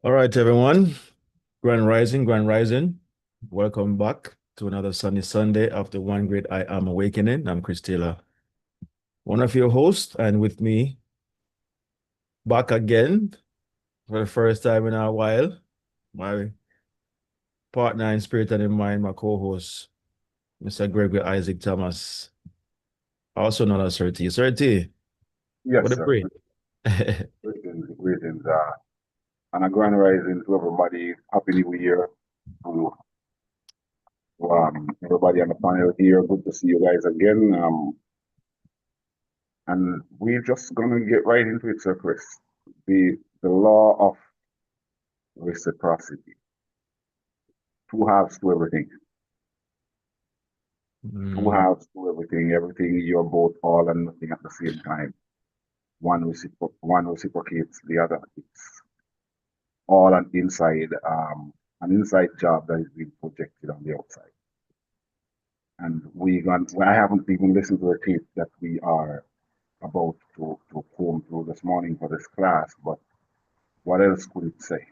All right, everyone. Grand Rising, Grand Rising. Welcome back to another sunny Sunday after one great I Am Awakening. I'm Chris Taylor, one of your hosts, and with me, back again for the first time in a while, my partner in spirit and in mind, my co-host, Mr. Gregory Isaac Thomas, also known as Sir T. Sir T, what Yes, a sir. break. Greetings, greetings, and a grand rising to everybody. Happy New Year to everybody on the panel here. Good to see you guys again. And we're just gonna get right into it, Sir Chris. The law of reciprocity. Two halves to everything. Two Mm, halves to everything. Everything you're both all and nothing at the same time. One reciprocates the other. It's all an inside job that is being projected on the outside. And I haven't even listened to the tape that we are about to comb through this morning for this class, but what else could it say?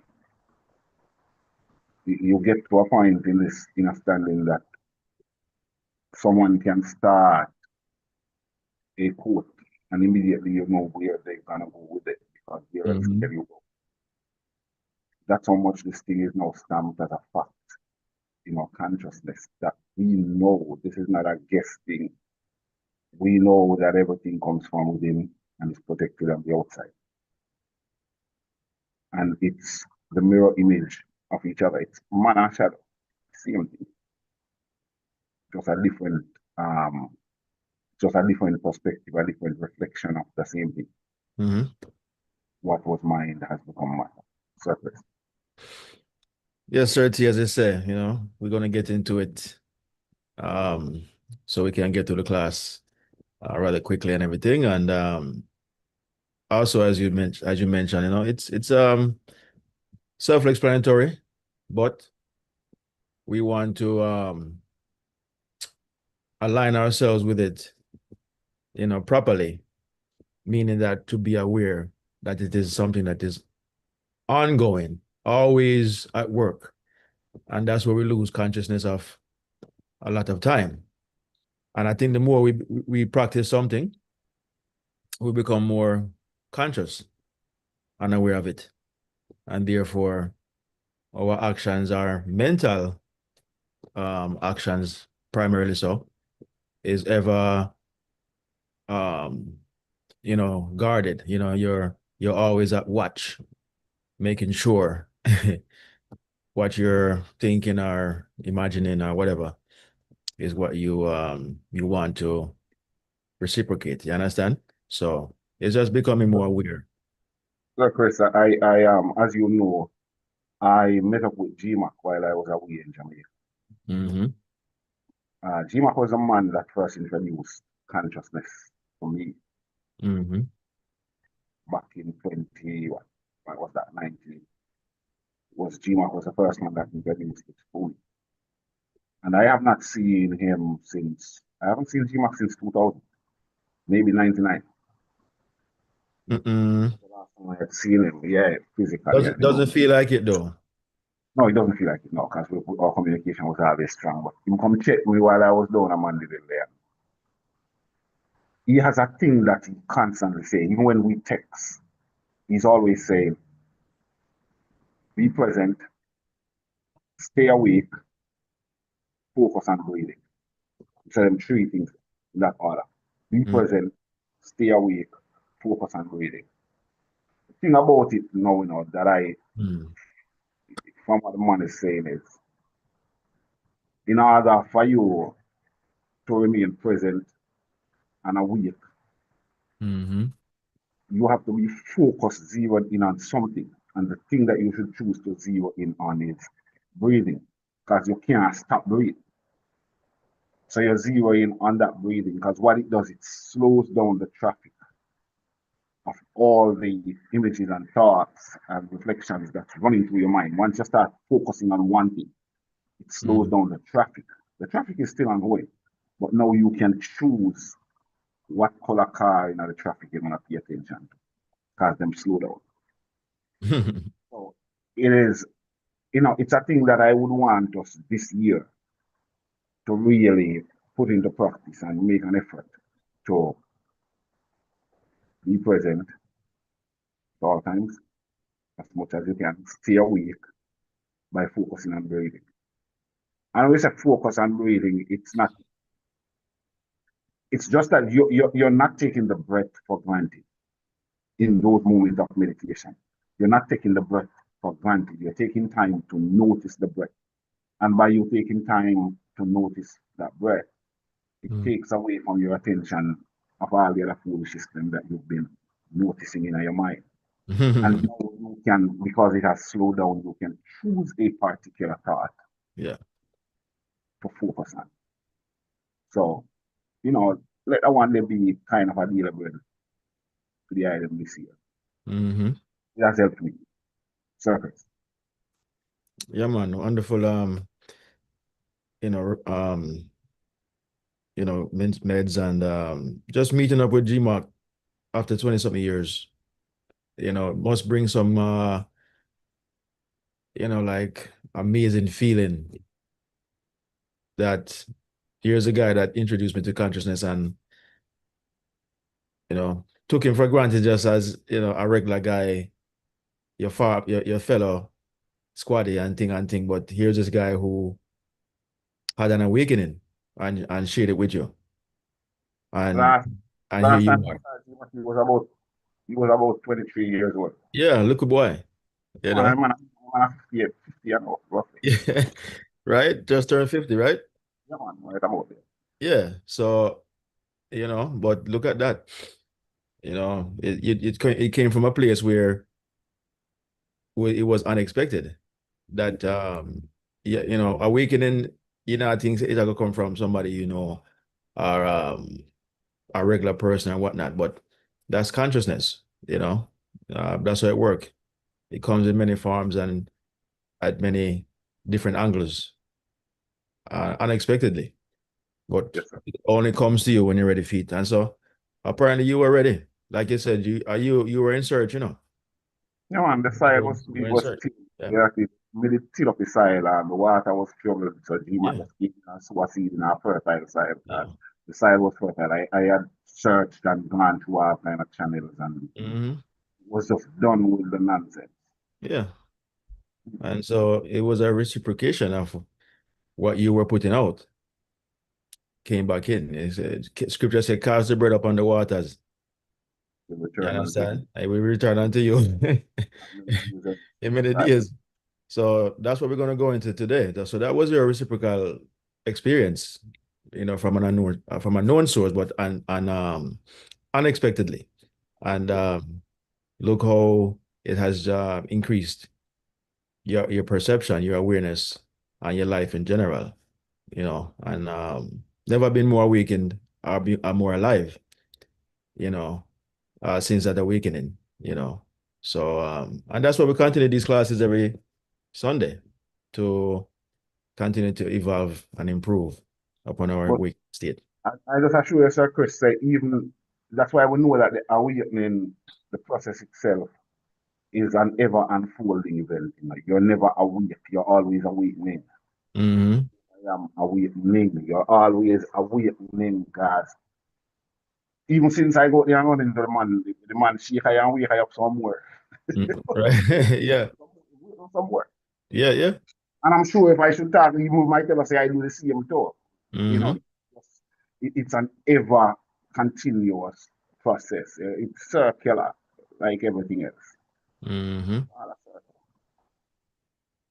You get to a point in this understanding that someone can start a quote and immediately you know where they're gonna go with it because where else mhm, can you go? That's how much this thing is now stamped as a fact in our consciousness that we know this is not a guess thing. We know that everything comes from within and is protected on the outside. And it's the mirror image of each other. It's man and shadow, same thing, just a different, um, just a different perspective, a different reflection of the same thing. mhm. What was mind has become matter, surface. Yes, Sir T, as I say, we're gonna get into it, um, so we can get to the class rather quickly and everything. And also, as you mentioned, it's self-explanatory, but we want to align ourselves with it, properly, meaning that to be aware that it is something that is ongoing, always at work, and that's where we lose consciousness of a lot of time. And I think the more we practice something, we become more conscious and aware of it, and therefore our actions are mental actions primarily so is ever um guarded. You're always at watch, making sure what you're thinking or imagining or whatever is what you want to reciprocate. You understand? So it's just becoming more aware. So, Chris, as you know, I met up with GMAC while I was away in Jamaica. Mm-hmm. GMAC was a man that first introduced consciousness for me Mm-hmm. back in 20, what was that, 19? Was GMAC was the first man that introduced it fully. And I haven't seen GMAC since 2000, maybe 99. Mm-mm. The last time I had seen him, yeah, physically, Doesn't feel like it though. No, it doesn't feel like it now because our communication was always strong. But him come check me while I was down a Mandeville there. He has a thing that he constantly say, even when we text, he's always saying, be present, stay awake, focus on breathing. He said them three things in that order. Be Mm. present, stay awake, focus on breathing. The thing about it now, that Mm. from what the man is saying is, in order for you to remain present and awake, Mm-hmm. you have to be focused, zeroed in on something. And the thing that you should choose to zero in on is breathing, because you can't stop breathing. So you're zeroing on that breathing, because what it does, it slows down the traffic of all the images and thoughts and reflections that's running through your mind. Once you start focusing on one thing, it slows Mm. down the traffic. The traffic is still on the way, but now you can choose what color car in the traffic you're going to pay attention to, because them slow down. So it is, it's a thing that I would want us this year to really put into practice and make an effort to be present at all times as much as you can. Stay awake by focusing on breathing. And when we say focus on breathing, it's just that you're not taking the breath for granted in those moments of meditation. You're not taking the breath for granted. You're taking time to notice the breath. And by you taking time to notice that breath, it Mm. takes away from your attention of all the other foolish things that you've been noticing in your mind. And now you can, because it has slowed down, you can choose a particular thought Yeah. to focus on. So, let that one day be kind of a deal with the item this year. Hmm. It has helped me. Circus. Yeah, man. Wonderful. You know, meds and just meeting up with GMAC after 20 something years, must bring some like amazing feeling that here's a guy that introduced me to consciousness and, took him for granted just as, a regular guy, your fellow squaddy and thing. But here's this guy who had an awakening and shared it with you. And Last and here last time you I are. saw him, he was about 23 years old. Yeah, look a boy, you Man, know. I'm 58, 50 and up, roughly. Yeah, right? Just turned 50, right? Yeah, man, right about there. Yeah. So, but look at that. It came from a place where it was unexpected. That yeah, awakening, I think it's gonna come from somebody, or a regular person or whatnot, but that's consciousness, that's how it works. It comes in many forms and at many different angles, unexpectedly. But Yes, sir. it only comes to you when you're ready for it. And so apparently you were ready. Like you said, you were in search. Yeah, man, the soil You was were it in was search. thick. Yeah. Yeah, it made it till up the soil and the water was troubled. So Jima Yeah. just gave us a seed in our fertile soil. And Yeah. the soil was fertile. I had searched and gone through all kind of channels and Hmm. was just done with the nonsense. Yeah. And so it was a reciprocation of what you were putting out came back in. Scripture said, cast the bread upon the waters. The You return unto him. understand? I will return unto you in many Right. days. So that's what we're going to go into today. So that was your reciprocal experience, from an unknown, from a known source, but unexpectedly. And look how it has increased your perception, your awareness, and your life in general. And never been more awakened or more alive. You know, since that awakening. So, and that's why we continue these classes every Sunday to continue to evolve and improve upon our But awake state. I just assure you, Sir Chris, say even that's why we know that the awakening, the process itself, is an ever unfolding event. You're never awake, you're always awakening. Hmm. I am awakening, you're always awakening, guys. Even since I got there and running to the man shake I and wake I up somewhere. Right. Yeah. Somewhere. Yeah. Yeah. And I'm sure if I should talk, even with my tell say I do the same too. You know, Hmm. it's an ever continuous process. It's circular, like everything else. Hmm. You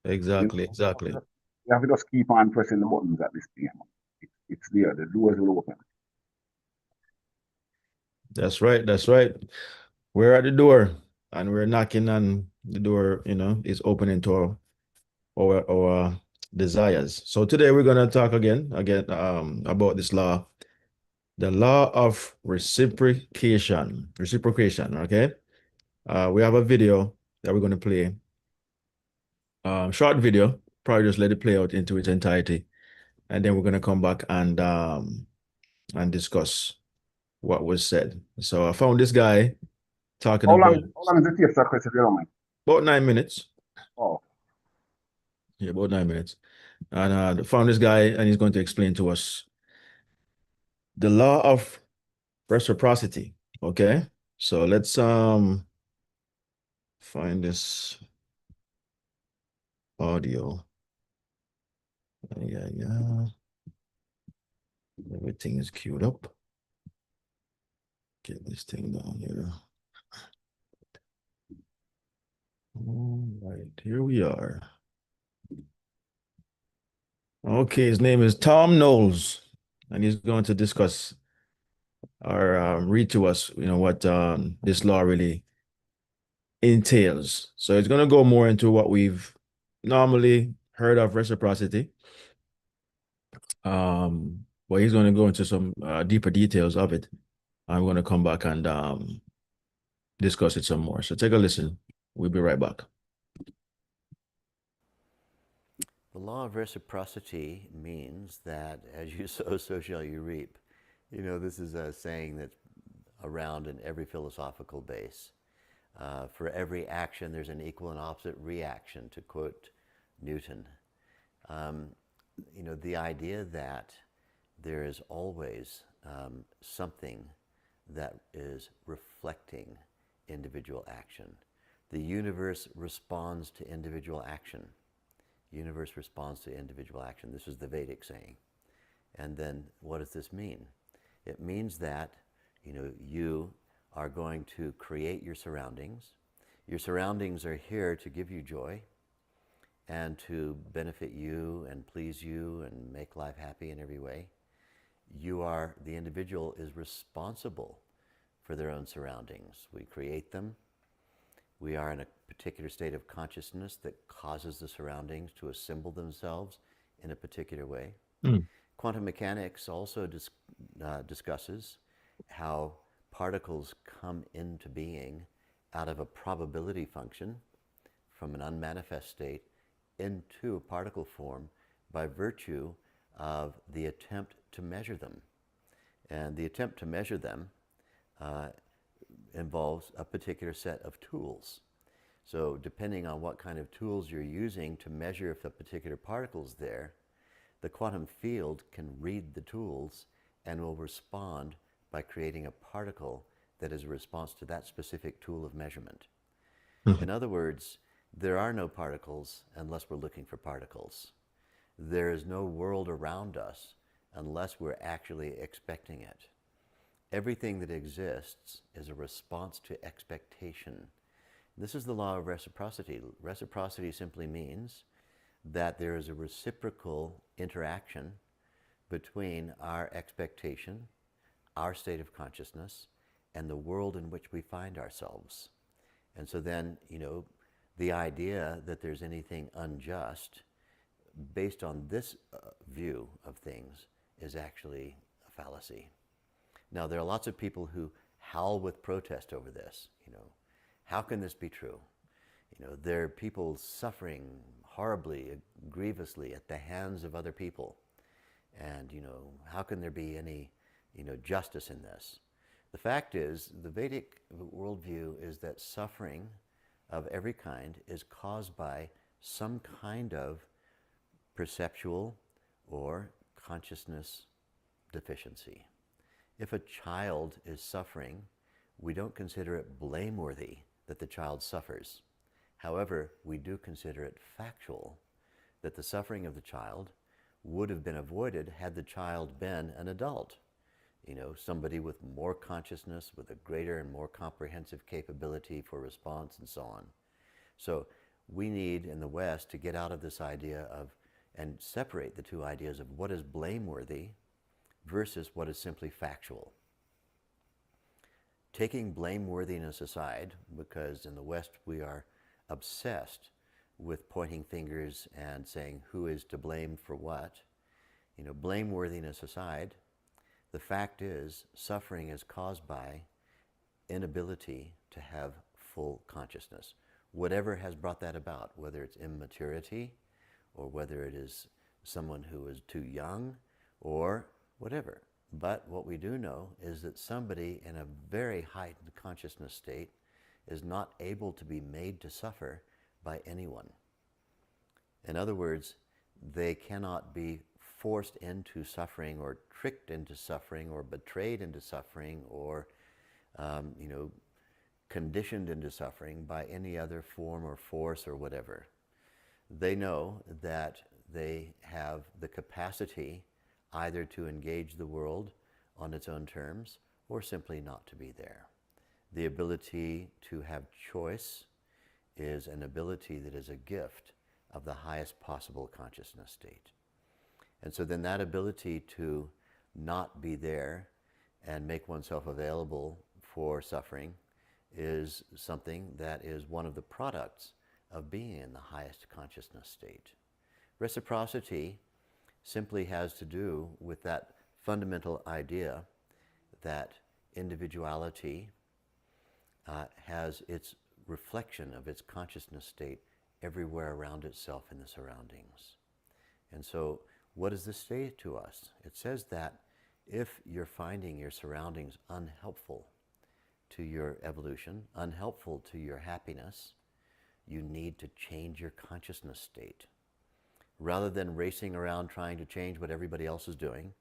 Exactly. know, Exactly. you have to just keep on pressing the buttons at this thing. It's there. The doors will open. That's right. That's right. We're at the door and we're knocking on the door, is opening to our desires. So today we're gonna talk again about this law, the law of reciprocation. Reciprocation, okay? We have a video that we're gonna play. Short video, probably just let it play out into its entirety, and then we're gonna come back and discuss what was said. So I found this guy talking How long, about how long is it take, Sir Chris, if you don't mind? about 9 minutes. Oh, Yeah, about 9 minutes. And found this guy, and he's going to explain to us the law of reciprocity. Okay, so let's find this audio. Yeah, yeah. Everything is queued up. Get this thing down here. All right, here we are. Okay, his name is Tom Knowles, and he's going to discuss or read to us, what this law really entails. So it's going to go more into what we've normally heard of reciprocity. But he's going to go into some deeper details of it. I'm going to come back and discuss it some more. So take a listen. We'll be right back. The law of reciprocity means that as you sow, so shall you reap. This is a saying that's around in every philosophical base. For every action, there's an equal and opposite reaction, to quote Newton. The idea that there is always something that is reflecting individual action. The universe responds to individual action. Universe responds to individual action. This is the Vedic saying. And then what does this mean? It means that, you are going to create your surroundings. Your surroundings are here to give you joy and to benefit you and please you and make life happy in every way. The individual is responsible for their own surroundings. We create them. We are in a particular state of consciousness that causes the surroundings to assemble themselves in a particular way. Mm. Quantum mechanics also discusses how particles come into being out of a probability function from an unmanifest state into a particle form by virtue of the attempt to measure them. And the attempt to measure them involves a particular set of tools. So depending on what kind of tools you're using to measure if a particular particle's there, the quantum field can read the tools and will respond by creating a particle that is a response to that specific tool of measurement. In other words, there are no particles unless we're looking for particles. There is no world around us unless we're actually expecting it. Everything that exists is a response to expectation. This is the law of reciprocity. Reciprocity simply means that there is a reciprocal interaction between our expectation, our state of consciousness, and the world in which we find ourselves. And so then, the idea that there's anything unjust based on this view of things is actually a fallacy. Now, there are lots of people who howl with protest over this. How can this be true? There are people suffering horribly, grievously at the hands of other people. And, how can there be any, justice in this? The fact is, the Vedic worldview is that suffering of every kind is caused by some kind of perceptual or consciousness deficiency. If a child is suffering, we don't consider it blameworthy that the child suffers. However, we do consider it factual that the suffering of the child would have been avoided had the child been an adult. Somebody with more consciousness, with a greater and more comprehensive capability for response and so on. So we need in the West to get out of this idea of and separate the two ideas of what is blameworthy versus what is simply factual. Taking blameworthiness aside, because in the West we are obsessed with pointing fingers and saying who is to blame for what, blameworthiness aside, the fact is suffering is caused by inability to have full consciousness. Whatever has brought that about, whether it's immaturity or whether it is someone who is too young or whatever. But what we do know is that somebody in a very heightened consciousness state is not able to be made to suffer by anyone. In other words, they cannot be forced into suffering or tricked into suffering or betrayed into suffering or you know, conditioned into suffering by any other form or force or whatever. They know that they have the capacity either to engage the world on its own terms or simply not to be there. The ability to have choice is an ability that is a gift of the highest possible consciousness state. And so then that ability to not be there and make oneself available for suffering is something that is one of the products of being in the highest consciousness state. Reciprocity simply has to do with that fundamental idea that individuality has its reflection of its consciousness state everywhere around itself in the surroundings. And so what does this say to us? It says that if you're finding your surroundings unhelpful to your evolution, unhelpful to your happiness, you need to change your consciousness state. Rather than racing around trying to change what everybody else is doing,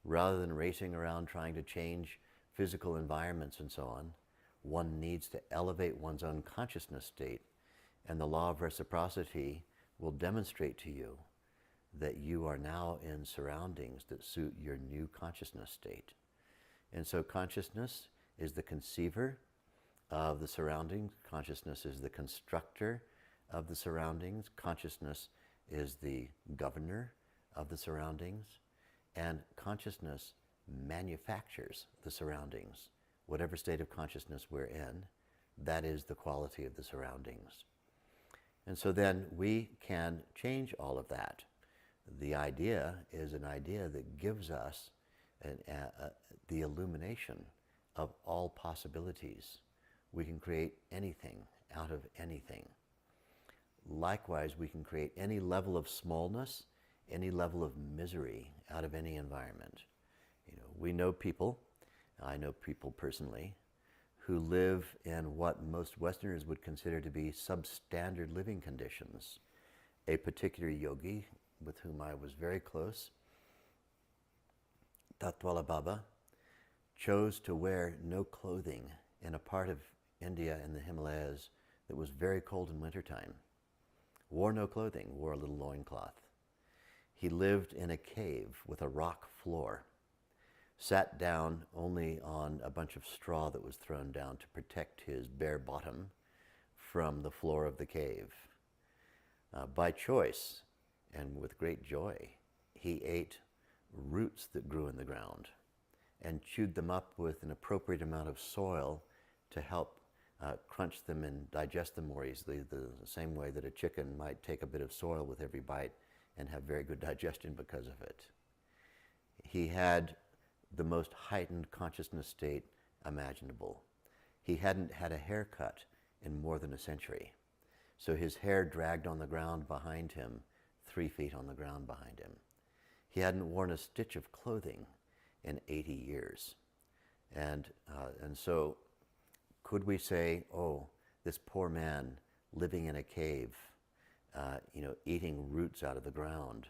rather than racing around trying to change physical environments and so on, one needs to elevate one's own consciousness state, and the law of reciprocity will demonstrate to you that you are now in surroundings that suit your new consciousness state. And so consciousness is the conceiver of the surroundings. Consciousness is the constructor of the surroundings. Consciousness is the governor of the surroundings. And consciousness manufactures the surroundings. Whatever state of consciousness we're in, that is the quality of the surroundings. And so then we can change all of that. The idea is an idea that gives us the illumination of all possibilities. We can create anything out of anything. Likewise, we can create any level of smallness, any level of misery out of any environment. You know, we know people, I know people personally, who live in what most Westerners would consider to be substandard living conditions. A particular yogi with whom I was very close, Tatwala Baba, chose to wear no clothing in a part of India in the Himalayas that was very cold in wintertime. Wore no clothing, wore a little loincloth. He lived in a cave with a rock floor, sat down only on a bunch of straw that was thrown down to protect his bare bottom from the floor of the cave. By choice and with great joy, he ate roots that grew in the ground and chewed them up with an appropriate amount of soil to help crunch them and digest them more easily, the same way that a chicken might take a bit of soil with every bite and have very good digestion because of it. He had the most heightened consciousness state imaginable. He hadn't had a haircut in more than a century. So his hair dragged on the ground behind him, 3 feet on the ground behind him. He hadn't worn a stitch of clothing in 80 years. And so could we say, oh, this poor man living in a cave, eating roots out of the ground,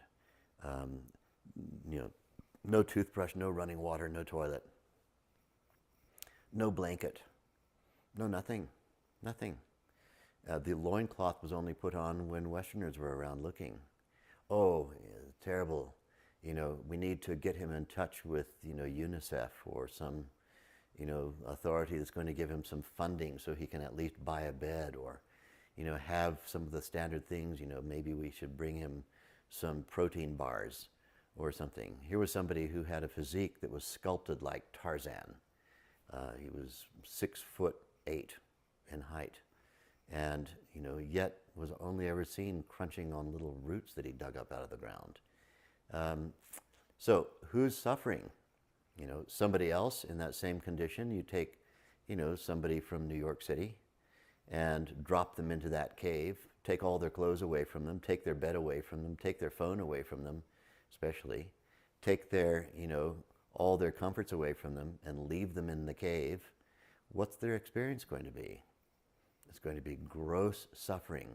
no toothbrush, no running water, no toilet, no blanket, no nothing. The loincloth was only put on when Westerners were around looking. Oh, terrible. We need to get him in touch with, UNICEF or some, authority that's going to give him some funding so he can at least buy a bed or, have some of the standard things. Maybe we should bring him some protein bars or something. Here was somebody who had a physique that was sculpted like Tarzan. He was 6'8" in height, and yet was only ever seen crunching on little roots that he dug up out of the ground. So who's suffering? Somebody else in that same condition. You take, somebody from New York City and drop them into that cave, take all their clothes away from them, take their bed away from them, take their phone away from them, especially, take their, all their comforts away from them and leave them in the cave. What's their experience going to be? It's going to be gross suffering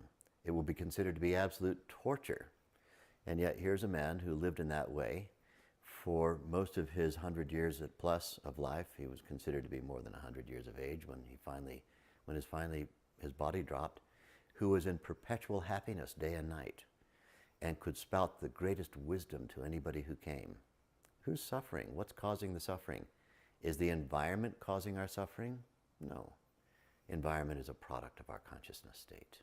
It will be considered to be absolute torture. And yet, here's a man who lived in that way for most of his 100 years plus of life. He was considered to be more than 100 years of age when his body dropped, who was in perpetual happiness day and night and could spout the greatest wisdom to anybody who came. Who's suffering? What's causing the suffering? Is the environment causing our suffering? No. Environment is a product of our consciousness state.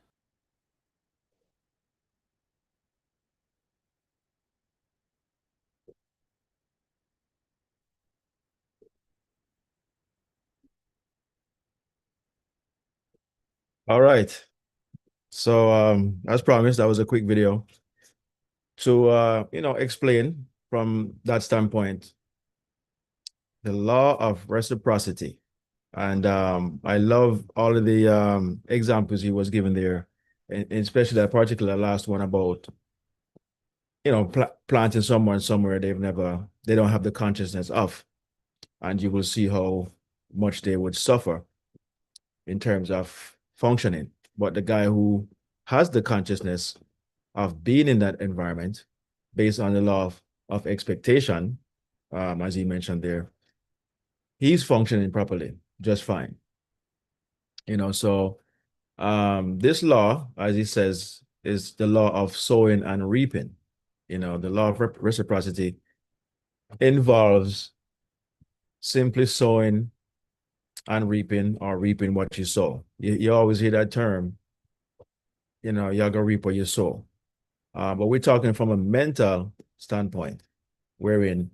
All right. So as promised, that was a quick video to explain from that standpoint the law of reciprocity. And I love all of the examples he was given there, and especially that particular last one about planting someone somewhere they don't have the consciousness of, and you will see how much they would suffer in terms of functioning. But the guy who has the consciousness of being in that environment based on the law of expectation, as he mentioned there, he's functioning properly, just fine. So this law, as he says, is the law of sowing and reaping. The law of reciprocity involves simply sowing and reaping, or reaping what you sow. You always hear that term, you're going to reap what you sow. But we're talking from a mental standpoint, wherein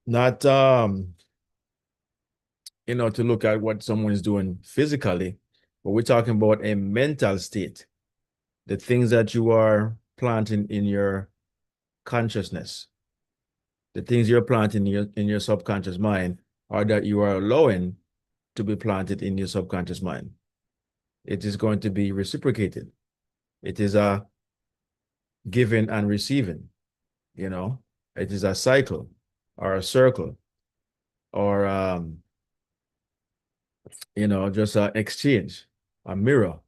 not, to look at what someone is doing physically, but we're talking about a mental state, the things that you are planting in your consciousness, the things you're planting in your subconscious mind, or that you are allowing to be planted in your subconscious mind. It is going to be reciprocated. It is a giving and receiving, it is a cycle or a circle, or just an exchange, a mirror.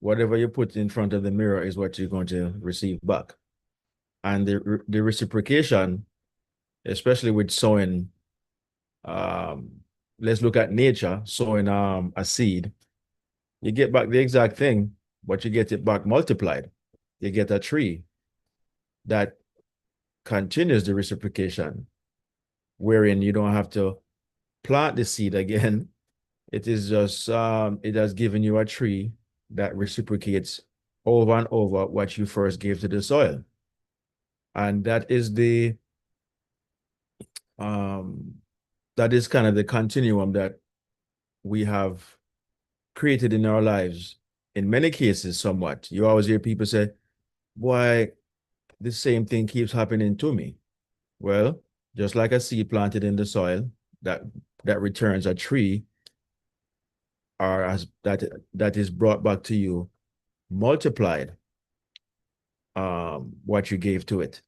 Whatever you put in front of the mirror is what you're going to receive back. And the reciprocation, especially with sowing, let's look at nature, sowing a seed, you get back the exact thing, but you get it back multiplied. You get a tree that continues the reciprocation, wherein you don't have to plant the seed again. It is just, it has given you a tree that reciprocates over and over what you first gave to the soil. And that is kind of the continuum that we have created in our lives. In many cases, somewhat. You always hear people say, why the same thing keeps happening to me? Well, just like a seed planted in the soil that returns a tree, or as that is brought back to you multiplied, what you gave to it.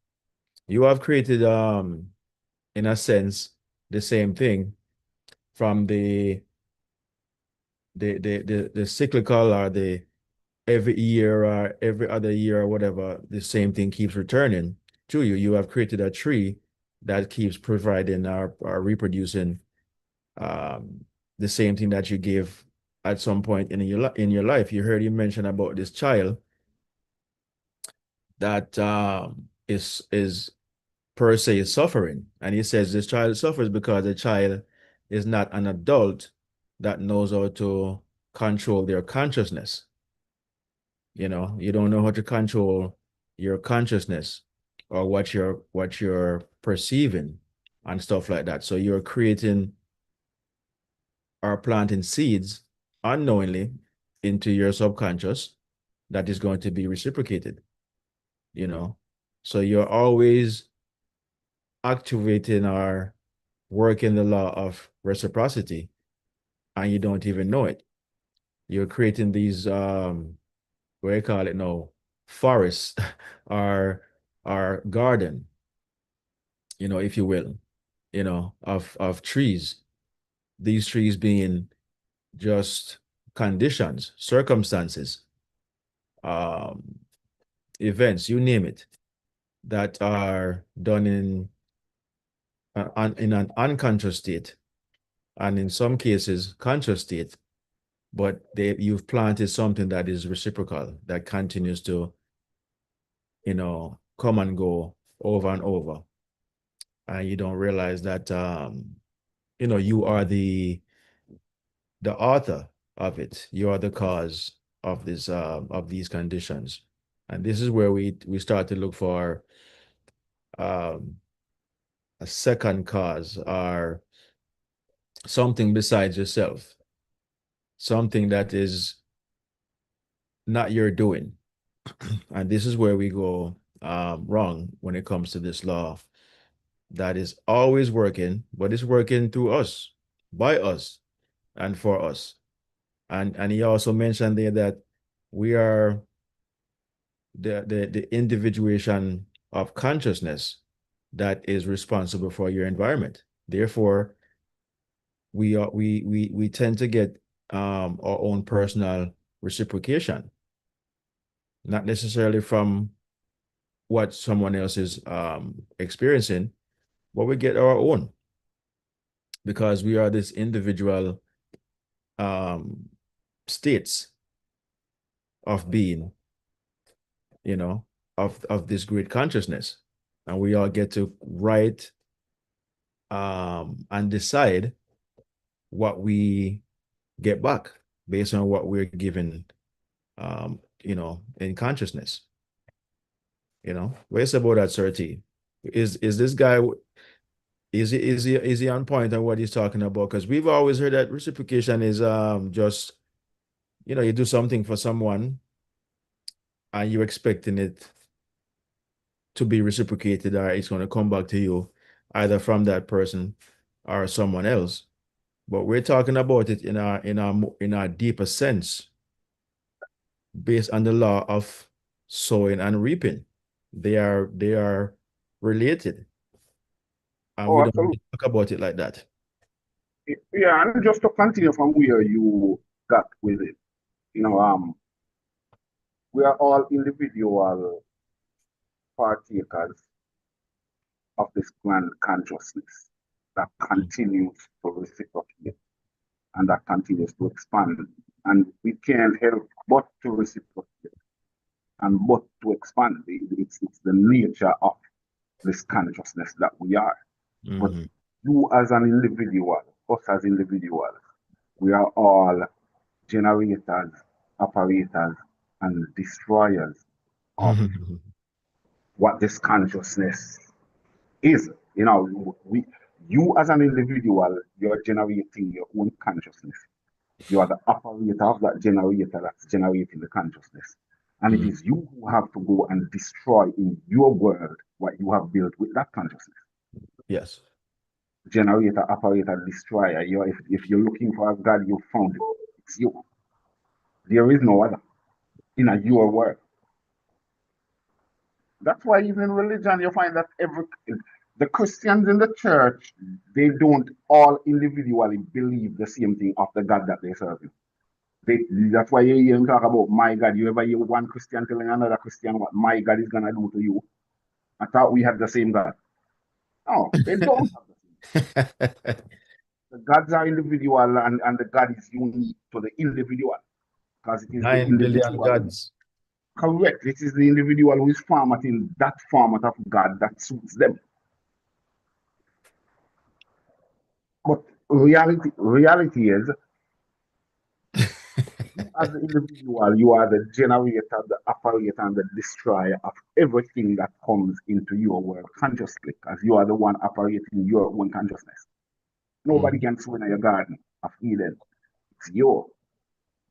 You have created, in a sense, the same thing from the cyclical, or the every year or every other year or whatever, the same thing keeps returning to you. You have created a tree that keeps providing or reproducing the same thing that you gave at some point in your life. You heard you mention about this child that is per se suffering, and he says this child suffers because the child is not an adult that knows how to control their consciousness. You don't know how to control your consciousness, or what you're perceiving and stuff like that. So you're creating or planting seeds unknowingly into your subconscious that is going to be reciprocated. So you're always activating or working the law of reciprocity, and you don't even know it. You're creating these what do you call it now, forests, or garden, if you will, of trees. These trees being just conditions, circumstances um, events, you name it, that are done in an unconscious state, and in some cases conscious state, but you've planted something that is reciprocal, that continues to, come and go over and over. And you don't realize that, you are the author of it. You are the cause of these conditions. And this is where we start to look for um, a second cause, or something besides yourself, something that is not your doing. And this is where we go wrong when it comes to this law that is always working, but it's working through us, by us, and for us. And he also mentioned there that we are the individuation of consciousness that is responsible for your environment. Therefore, we tend to get our own personal reciprocation, not necessarily from what someone else is experiencing, but we get our own, because we are this individual um, states of being, you know, of this great consciousness, and we all get to write and decide what we get back based on what we're given, in consciousness. Where's about that, Sir T? Is this guy, is he on point on what he's talking about? Because we've always heard that reciprocation is just, you do something for someone and you're expecting it to be reciprocated, or it's going to come back to you either from that person or someone else. But we're talking about it in our deeper sense, based on the law of sowing and reaping. They are related, and Oh, we don't really absolutely. talk about it like that. Yeah, and just to continue from where you got with it, you know, we are all individual partakers of this grand consciousness that Mm. continues to reciprocate and that continues to expand. And we can't help but to reciprocate and but to expand. It's the nature of this consciousness that we are. But Mhm. you as an individual, us as individuals, we are all generators, operators, and destroyers of what this consciousness is. You as an individual, you're generating your own consciousness. You are the operator of that generator that's generating the consciousness. And it Mm. is you who have to go and destroy in your world what you have built with that consciousness. Yes. Generator, operator, destroyer. If you're looking for a God, you found it. It's you. There is no other in your world. That's why even in religion, you find that the Christians in the church, they don't all individually believe the same thing of the God that they serve. They, that's why you hear them talk about my God. You ever hear one Christian telling another Christian what my God is gonna do to you? I thought we had the same God. No, they don't have the same. The gods are individual, and the God is unique to the individual because it is the 9 billion individual. gods. Correct. It is the individual who is formatting that format of God that suits them. But reality is, you as the individual, you are the generator, the operator, and the destroyer of everything that comes into your world consciously, because you are the one operating your own consciousness. Nobody Mhm. can swim in your garden of Eden. It's you.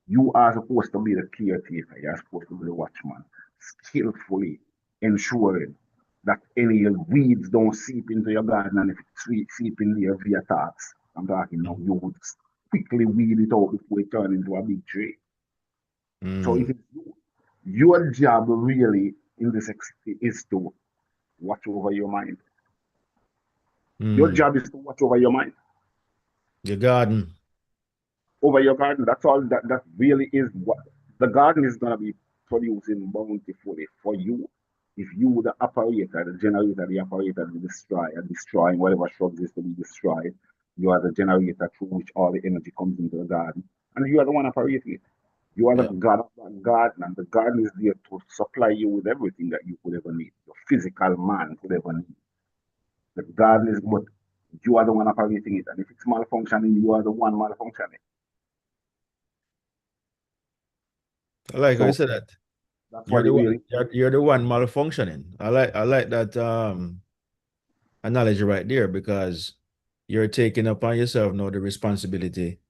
You are supposed to be the caretaker. You're supposed to be the watchman, skillfully ensuring that any weeds don't seep into your garden, and if it seep in there via thoughts, I'm talking now, you would quickly weed it out before it turns into a big tree. So it Mm. is your job really in this is to watch over your mind. Your Mm. job is to watch over your mind, The garden. over your garden. That's all that really is what the garden is gonna be. producing bountifully for you. If you, the operator, the generator, the operator, the destroyer, destroying whatever shrubs is to be destroyed, you are the generator through which all the energy comes into the garden. And you are the one operating it. You are the Yeah. God of that garden, and the garden is there to supply you with everything that you could ever need. Your physical man could ever need. The garden is, but you are the one operating it. And if it's malfunctioning, you are the one malfunctioning. I like how you So said that. that's You're what it the one. really. You're the one malfunctioning. I like that analogy right there because you're taking upon yourself now the responsibility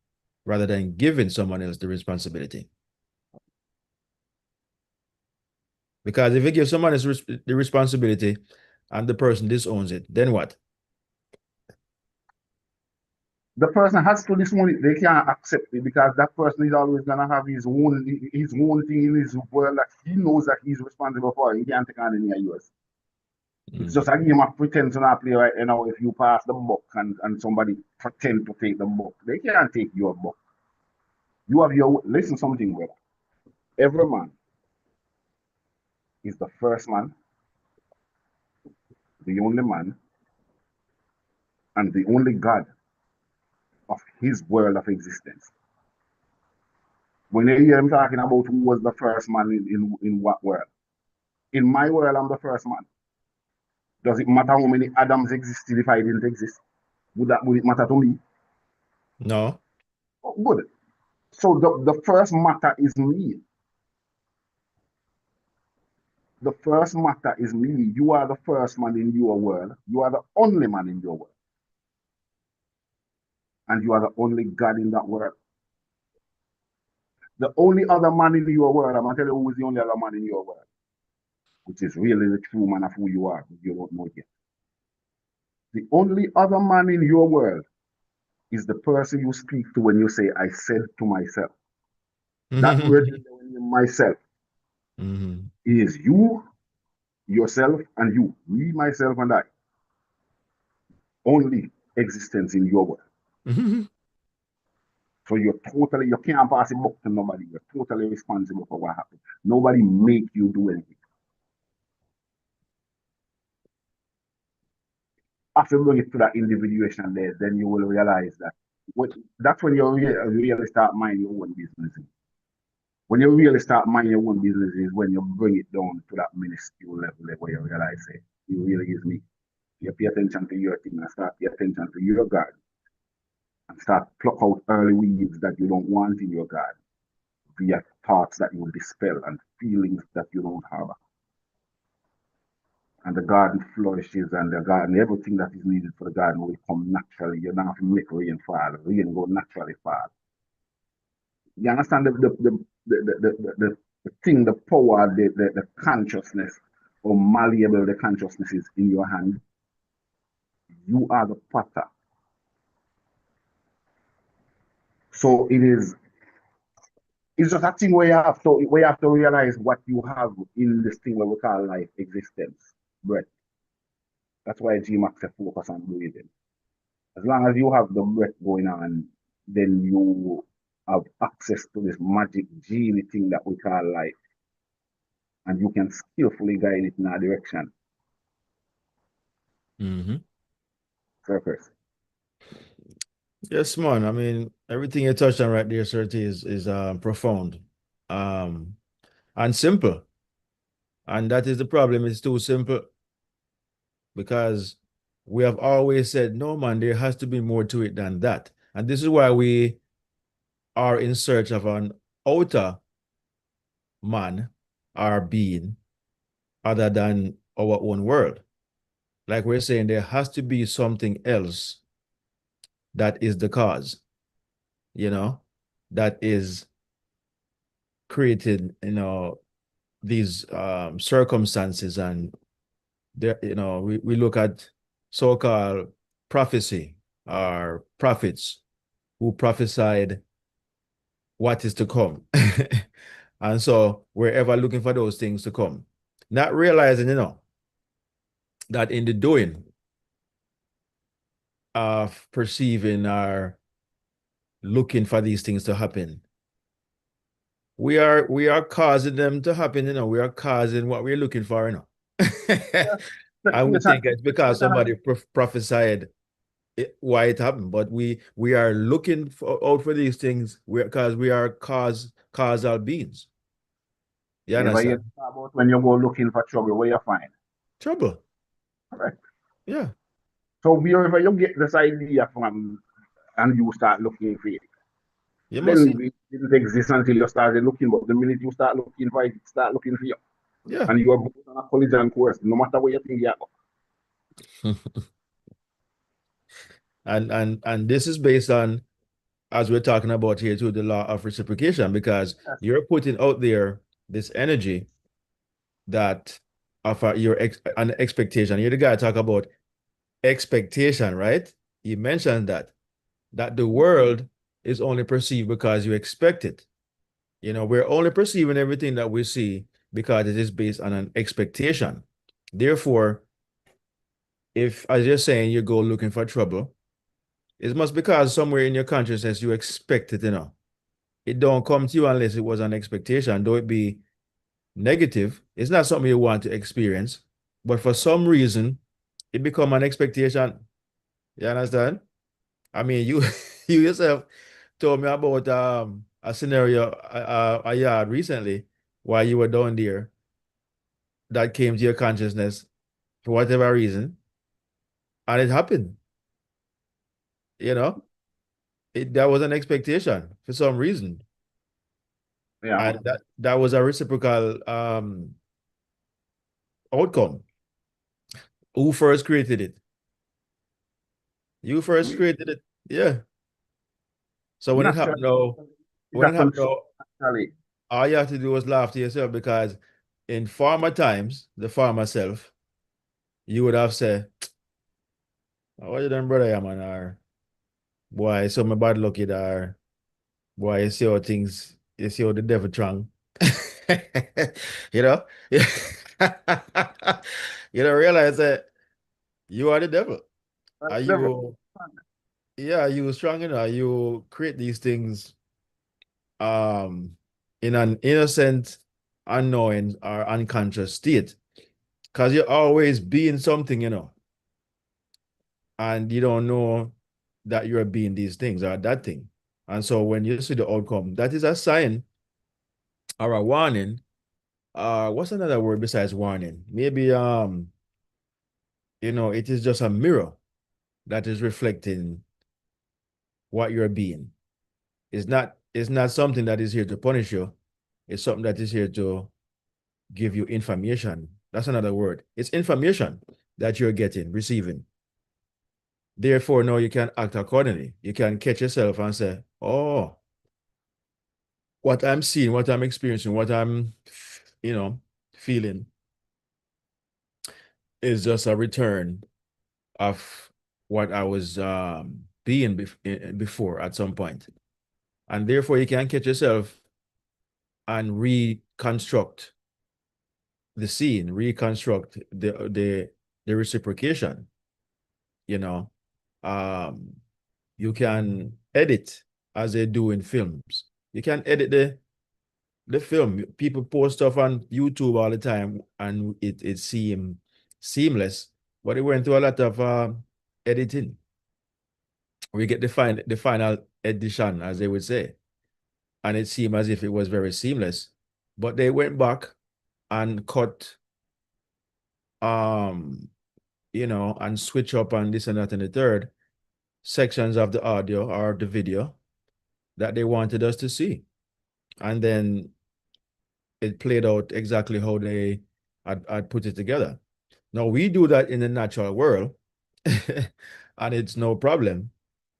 rather than giving someone else the responsibility. Because if you give someone else the responsibility and the person disowns it, then what? The person has to disown it. They can't accept it because that person is always gonna have his own thing in his world that he knows that he's responsible for. He can't take on any of yours. It's just Mm. a game of pretend to not play right now. If you pass the buck and somebody pretend to take the buck, they can't take your buck. You have your listen something, brother. Every man is the first man, the only man, and the only God of his world of existence. When you hear him talking about who was the first man in what world, in my world, I'm the first man. Does it matter how many Adams existed if I didn't exist? Would it matter to me? No. Oh, good. So the first matter is me. The first matter is me. You are the first man in your world. You are the only man in your world. And you are the only God in that world. The only other man in your world, I'm going to tell you who is the only other man in your world, which is really the true man of who you are. You don't know yet. The only other man in your world is the person you speak to when you say, I said to myself. That word myself Mhm. is you, yourself, and you. Me, myself, and I. Only existence in your world. Mhm. So you can't pass it back to nobody. You're totally responsible for what happened. Nobody make you do anything. After you bring it to that individuation there, then you will realize that that's when you really start minding your own business. When you really start minding your own business is when you bring it down to that minuscule level where you realize it really is me. You pay attention to your thing and start pay attention to your garden and start pluck out early weeds that you don't want in your garden via thoughts that you will dispel and feelings that you don't have. And the garden flourishes and the garden, everything that is needed for the garden will come naturally. You don't have to make rain fall. Rain go naturally fall. You understand the thing, the power, the consciousness, or malleable the consciousness is in your hand. You are the potter. So it's just a thing where you have to realize what you have in this thing where we call life existence, breath. That's why G Max said focus on breathing. As long as you have the breath going on, then you have access to this magic genie thing that we call life, and you can skillfully guide it in a direction. Mhm. Surface. Yes, man. I mean, everything you touched on right there, Sir T, is profound, um, and simple. And that is the problem. It's too simple because we have always said, no, man, there has to be more to it than that. And this is why we are in search of an outer man, our being, other than our own world. Like we're saying, there has to be something else that is the cause, you know, that is created, these circumstances. And there, we look at so-called prophecy or prophets who prophesied what is to come. And so we're ever looking for those things to come, not realizing, that in the doing of perceiving or looking for these things to happen, we are causing them to happen, we are causing what we're looking for, Yeah. I would Expectation, think it's because expectation, somebody prophesied why it happened, but we are looking out for these things because we are causal beings. You you ever hear understand? about when you go looking for trouble, where you find? Trouble. Correct. Yeah. So wherever you get this idea from and you start looking for it, You must then see. it didn't exist until you started looking. But the minute you start looking for it, it start looking for you. Yeah. And you are both on a collision course, no matter where you think you are. And this is based on, as we're talking about here too, the law of reciprocation, because Yes. you're putting out there this energy that of an expectation. You're the guy talk about expectation, right? You mentioned that the world is only perceived because you expect it. We're only perceiving everything that we see because it is based on an expectation. Therefore, if, as you're saying, you go looking for trouble, it must because somewhere in your consciousness you expect it. It don't come to you unless it was an expectation, though it be negative. It's not something you want to experience, but for some reason, it become an expectation. You understand? I mean, you you yourself told me about a scenario you had recently while you were down there that came to your consciousness for whatever reason, and it happened. You know, that was an expectation for some reason, Yeah. and that was a reciprocal outcome. Who first created it? You first We created it. Yeah. So when it happened, naturally, now, it when it happens happened, so now, naturally. all you have to do was laugh to yourself because in former times, the farmer self, you would have said, "What you done, brother, yeah, man?" Or boy, so my bad lucky there. Boy, you see how the devil drunk. you know? You don't realize that you are the devil. That's Are never. you, yeah, you strong enough? You create these things um in an innocent, unknowing, or unconscious state. Because you're always being something, and you don't know that you're being these things or that thing. And so when you see the outcome, that is a sign or a warning. What's another word besides warning? Maybe it is just a mirror that is reflecting what you're being. It's not something that is here to punish you. It's something that is here to give you information. That's another word. It's information that you're receiving. Therefore, now you can act accordingly. You can catch yourself and say, oh, what I'm seeing, what I'm experiencing, what I'm, feeling is just a return of what I was being before at some point. And therefore, you can catch yourself and reconstruct the scene, reconstruct the reciprocation. You know, um, you can edit as they do in films. You can edit the film. People post stuff on YouTube all the time, and it seems seamless, but it went through a lot of editing. We get the final edition, as they would say, and it seemed as if it was very seamless. But they went back and cut, and switch up on this and that and the third sections of the audio or the video that they wanted us to see, and then it played out exactly how they had put it together. Now we do that in the natural world, and it's no problem.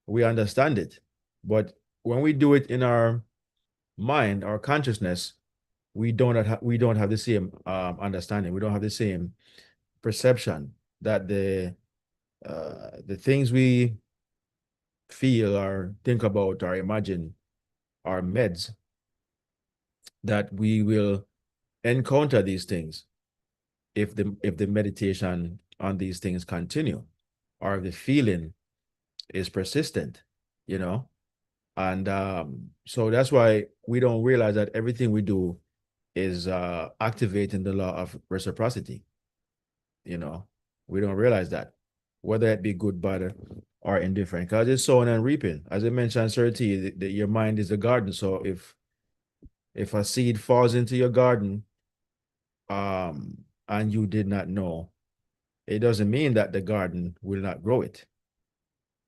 We understand it. But when we do it in our mind, our consciousness, we don't have the same understanding. We don't have the same perception that the things we feel or think about or imagine are meds, that we will encounter these things if the meditation on these things continue, or if the feeling is persistent, you know. And so that's why we don't realize that everything we do is activating the law of reciprocity. You know, we don't realize that, whether it be good, bad, or indifferent, because it's sowing and reaping. As I mentioned, certainty, your mind is a garden. So if a seed falls into your garden, and you did not know, it doesn't mean that the garden will not grow it.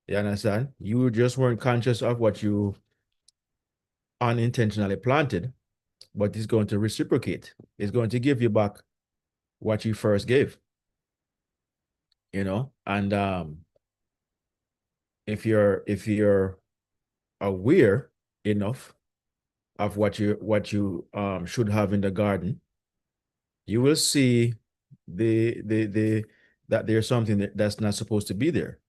You understand? You just weren't conscious of what you unintentionally planted, but it's going to reciprocate. It's going to give you back what you first gave, And if you're aware enough of what you should have in the garden, you will see the that there's something that's not supposed to be there.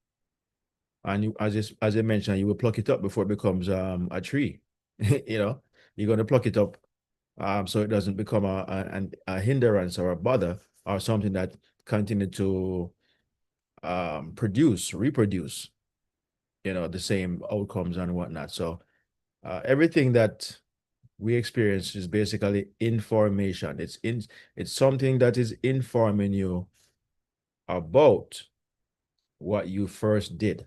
And you, as I mentioned, you will pluck it up before it becomes a tree. You're going to pluck it up, so it doesn't become a hindrance or a bother or something that continue to reproduce, the same outcomes and whatnot. So everything that we experience is basically information. It's something that is informing you about what you first did.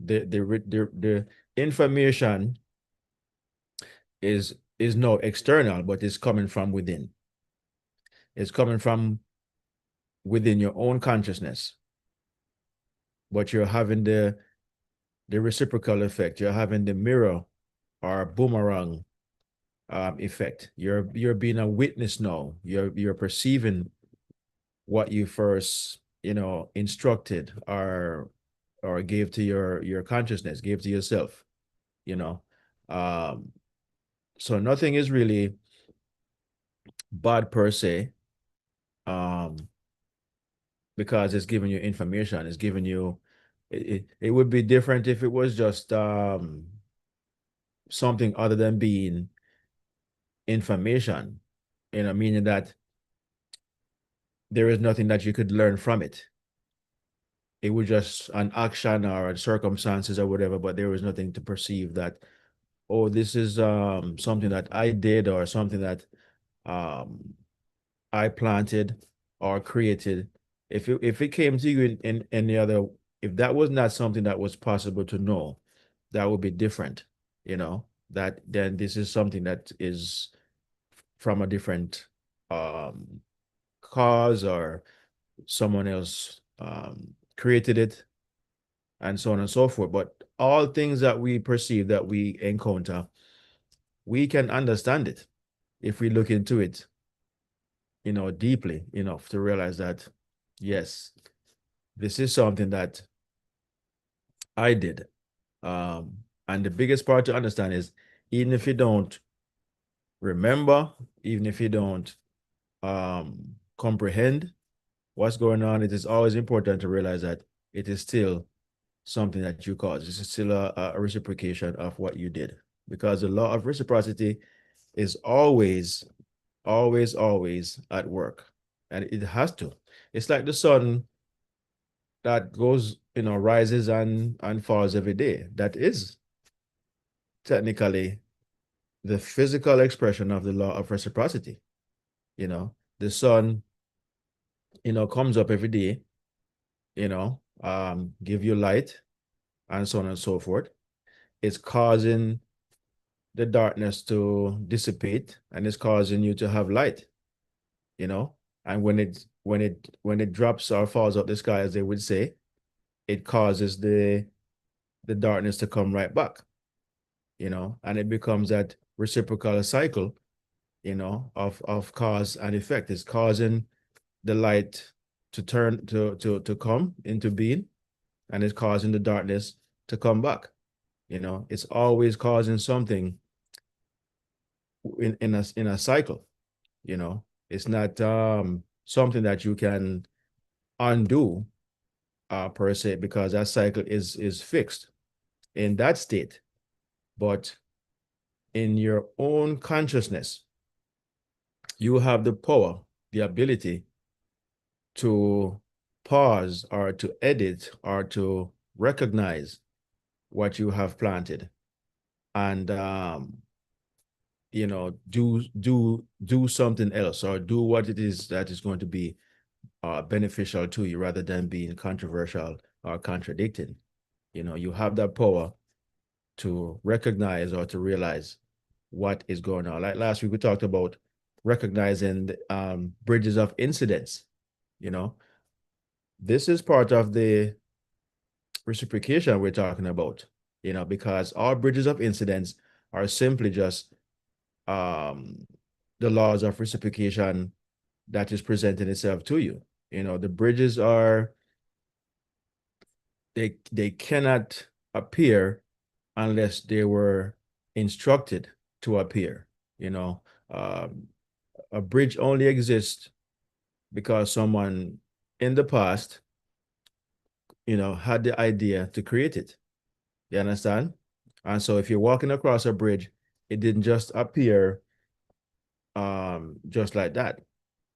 The information is no external, but it's coming from within. It's coming from within your own consciousness. But you're having the reciprocal effect. You're having the mirror or boomerang effect. You're being a witness now. You're perceiving what you first, instructed or gave to your consciousness, gave to yourself, you know. Um, so nothing is really bad per se, um, because it's giving you information. It's giving you. It would be different if it was just something other than being information, meaning that there is nothing that you could learn from it. It was just an action or circumstances or whatever, but there was nothing to perceive that, oh, this is something that I did or something that um I planted or created. If it came to you in any other, if that was not something that was possible to know, that would be different, that then this is something that is from a different um cause, or someone else created it, and so on and so forth. But all things that we perceive, that we encounter, we can understand it if we look into it, deeply enough to realize that, yes, this is something that I did. And the biggest part to understand is, even if you don't remember, even if you don't comprehend what's going on, it is always important to realize that it is still something that you caused. This is still a reciprocation of what you did, because the law of reciprocity is always, always, always at work, and it has to. It's like the sun that goes, rises and falls every day. That is technically the physical expression of the law of reciprocity. The sun, comes up every day, give you light and so on and so forth. It's causing the darkness to dissipate, and it's causing you to have light, and when it drops or falls out the sky, as they would say, it causes the darkness to come right back, and it becomes that reciprocal cycle, of cause and effect. It's causing the light to come into being, and it's causing the darkness to come back. It's always causing something in a cycle. It's not something that you can undo per se, because that cycle is fixed in that state. But in your own consciousness, you have the power, the ability to pause or to edit or to recognize what you have planted, and do something else, or do what it is that is going to be beneficial to you, rather than being controversial or contradicting. You have that power to recognize or to realize what is going on. Like last week, we talked about recognizing bridges of incidents. You know, this is part of the reciprocation we're talking about, because all bridges of incidents are simply just um, the laws of reciprocation that is presenting itself to you. The bridges are, they cannot appear unless they were instructed to appear. You know, um, a bridge only exists because someone in the past, had the idea to create it. You understand? And so if you're walking across a bridge, it didn't just appear just like that.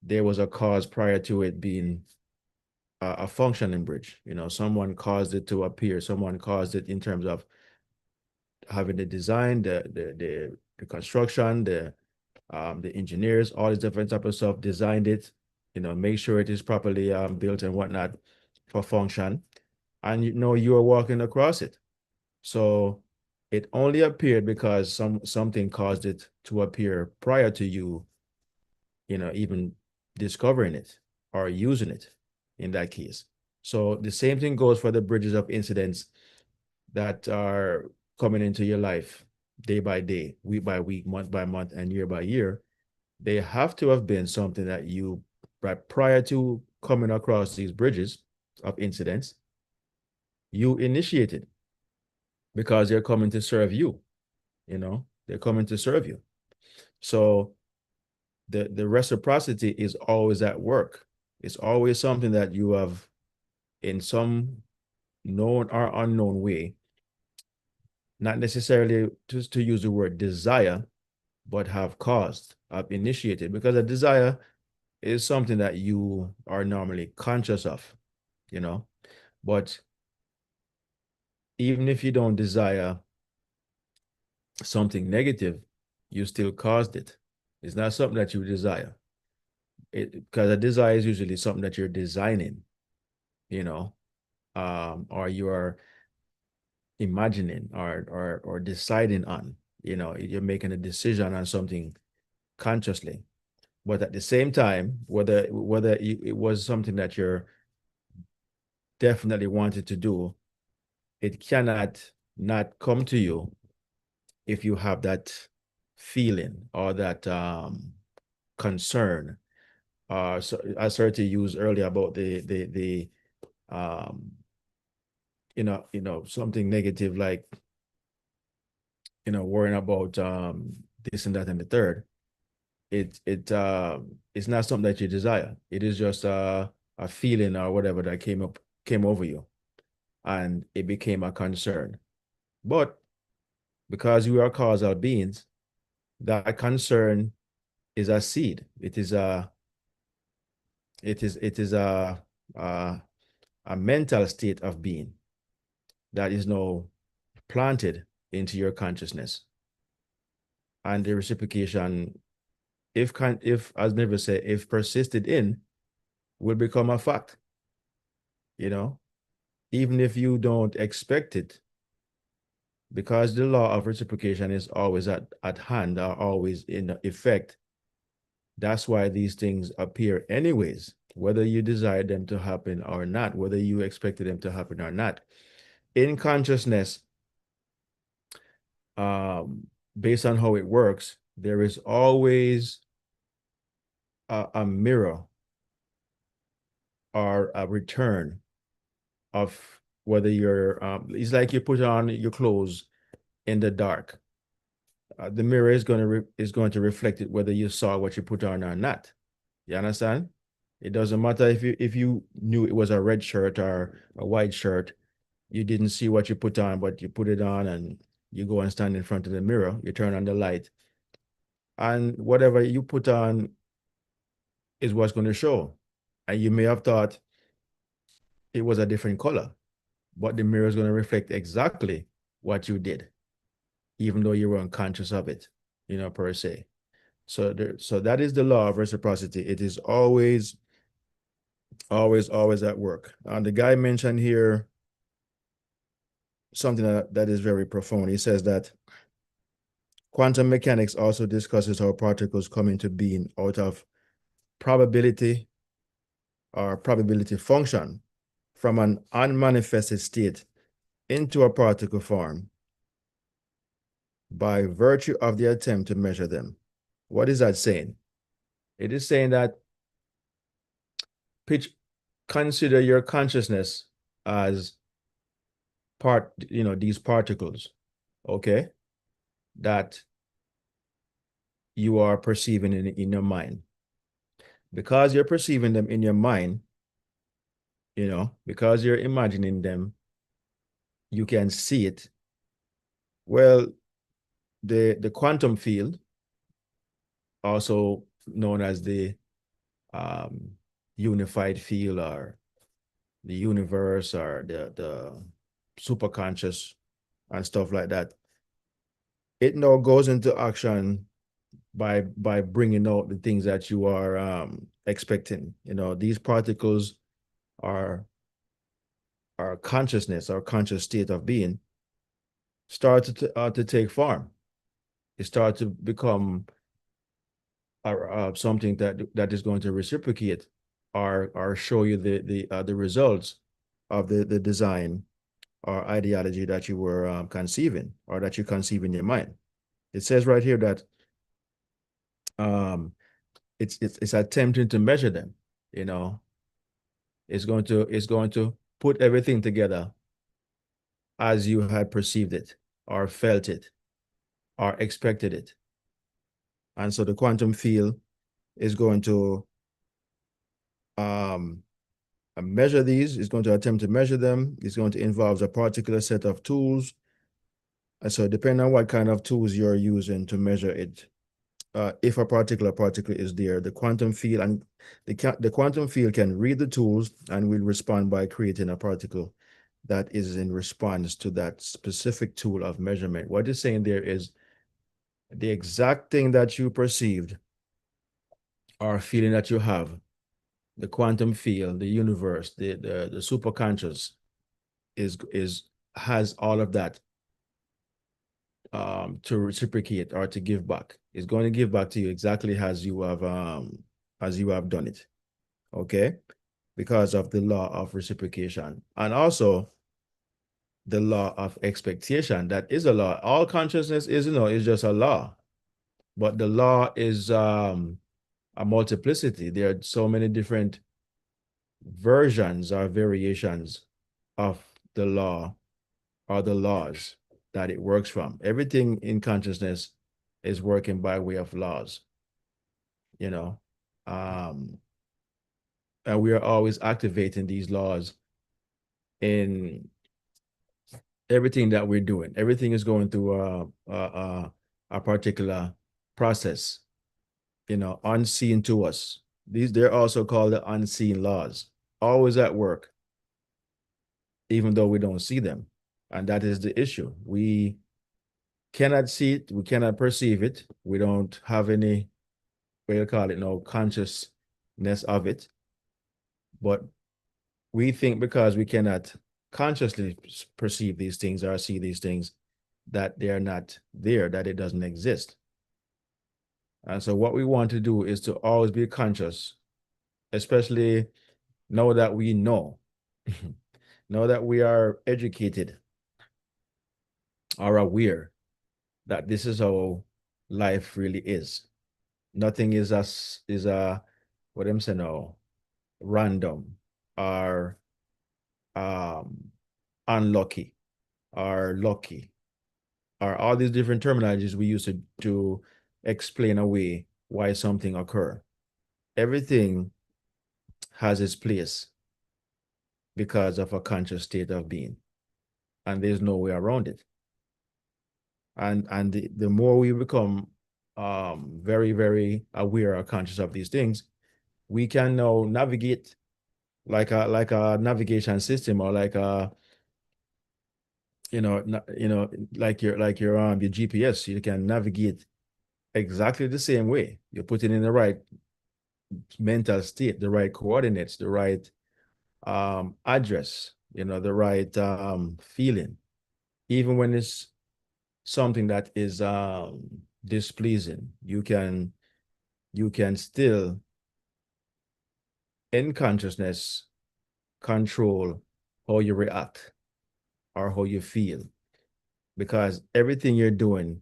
There was a cause prior to it being a functioning bridge. Someone caused it to appear. Someone caused it in terms of having the design, the construction, the engineers, all this different type of stuff, designed it, make sure it is properly built and whatnot for function. And you are walking across it. So it only appeared because something caused it to appear prior to you, even discovering it or using it in that case. So the same thing goes for the bridges of incidents that are coming into your life day by day, week by week, month by month, and year by year. They have to have been something that you, right prior to coming across these bridges of incidents, you initiated, because they're coming to serve you. They're coming to serve you. So the reciprocity is always at work. It's always something that you have, in some known or unknown way, not necessarily to use the word desire, but have caused, have initiated, because a desire is something that you are normally conscious of, you know. But even if you don't desire something negative, you still caused it. It's not something that you desire. Because a desire is usually something that you're designing, you know, or you're imagining, or deciding on. You're making a decision on something consciously. But at the same time, whether it was something that you're definitely wanted to do, it cannot not come to you if you have that feeling or that concern. So I started to use earlier about the um, something negative, like worrying about this and that and the third. It's not something that you desire. It is just a feeling or whatever that came over you, and it became a concern. But because we are causal beings, that concern is a seed. It is a mental state of being that is now planted into your consciousness. And the reciprocation, if as never say, if persisted in, will become a fact. You know, even if you don't expect it, because the law of reciprocation is always at hand, or always in effect. That's why these things appear anyways, whether you desire them to happen or not, whether you expected them to happen or not. In consciousness, based on how it works, there is always a mirror or a return of whether it's like you put on your clothes in the dark. The mirror is going to reflect it whether you saw what you put on or not. You understand? It doesn't matter if you knew it was a red shirt or a white shirt. You didn't see what you put on, but you put it on, and you go and stand in front of the mirror. You turn on the light, and whatever you put on is what's going to show. And you may have thought it was a different color, but the mirror is going to reflect exactly what you did. even though you were unconscious of it, per se. So that is the law of reciprocity. It is always, always, always at work. And the guy mentioned here something that is very profound. He says that quantum mechanics also discusses how particles come into being out of probability or probability function from an unmanifested state into a particle form by virtue of the attempt to measure them. What is that saying? It is saying that consider your consciousness as these particles, okay, that you are perceiving in your mind. Because you're perceiving them in your mind, because you're imagining them, you can see it. Well, the quantum field, also known as the unified field or the universe or the superconscious and stuff like that, it now goes into action by bringing out the things that you are expecting. These particles are our consciousness, our conscious state of being, start to take form. It starts to become something that is going to reciprocate or show you the results of the design or ideology that you were conceiving or that you conceive in your mind. It says right here that it's attempting to measure them. It's going to put everything together as you had perceived it or felt it or expected it. And so the quantum field is going to measure these. It's going to attempt to measure them. It's going to involve a particular set of tools. And so depending on what kind of tools you're using to measure it, if a particular particle is there, the quantum field and the quantum field can read the tools and will respond by creating a particle that is in response to that specific tool of measurement. What it's saying there is the exact thing that you perceived or feeling that you have, the quantum field, the universe, the superconscious has all of that to reciprocate or to give back. It's going to give back to you exactly as you have done it. Okay? Because of the law of reciprocation. And also the law of expectation. That is a law. All consciousness is just a law. But the law is a multiplicity. There are so many different versions or variations of the law or the laws that it works from. Everything in consciousness is working by way of laws, and we are always activating these laws in everything that we're doing. Everything is going through a particular process, unseen to us. They're also called the unseen laws, always at work, even though we don't see them. And that is the issue. We cannot see it, we cannot perceive it. We don't have any, what you call it, no consciousness of it. But we think because we cannot consciously perceive these things or see these things, that they are not there, that it doesn't exist. And so what we want to do is to always be conscious, especially now that we know, now that we are educated or aware that this is how life really is. Nothing is what I'm saying now, random or unlucky or lucky or all these different terminologies we use to explain away why something occur. Everything has its place because of a conscious state of being, and there's no way around it. And the more we become very, very aware or conscious of these things, we can now navigate like a navigation system or like a like your GPS, you can navigate exactly the same way. You put it in the right mental state, the right coordinates, the right address, the right feeling, even when it's something that is displeasing, you can still in consciousness control how you react or how you feel, because everything you're doing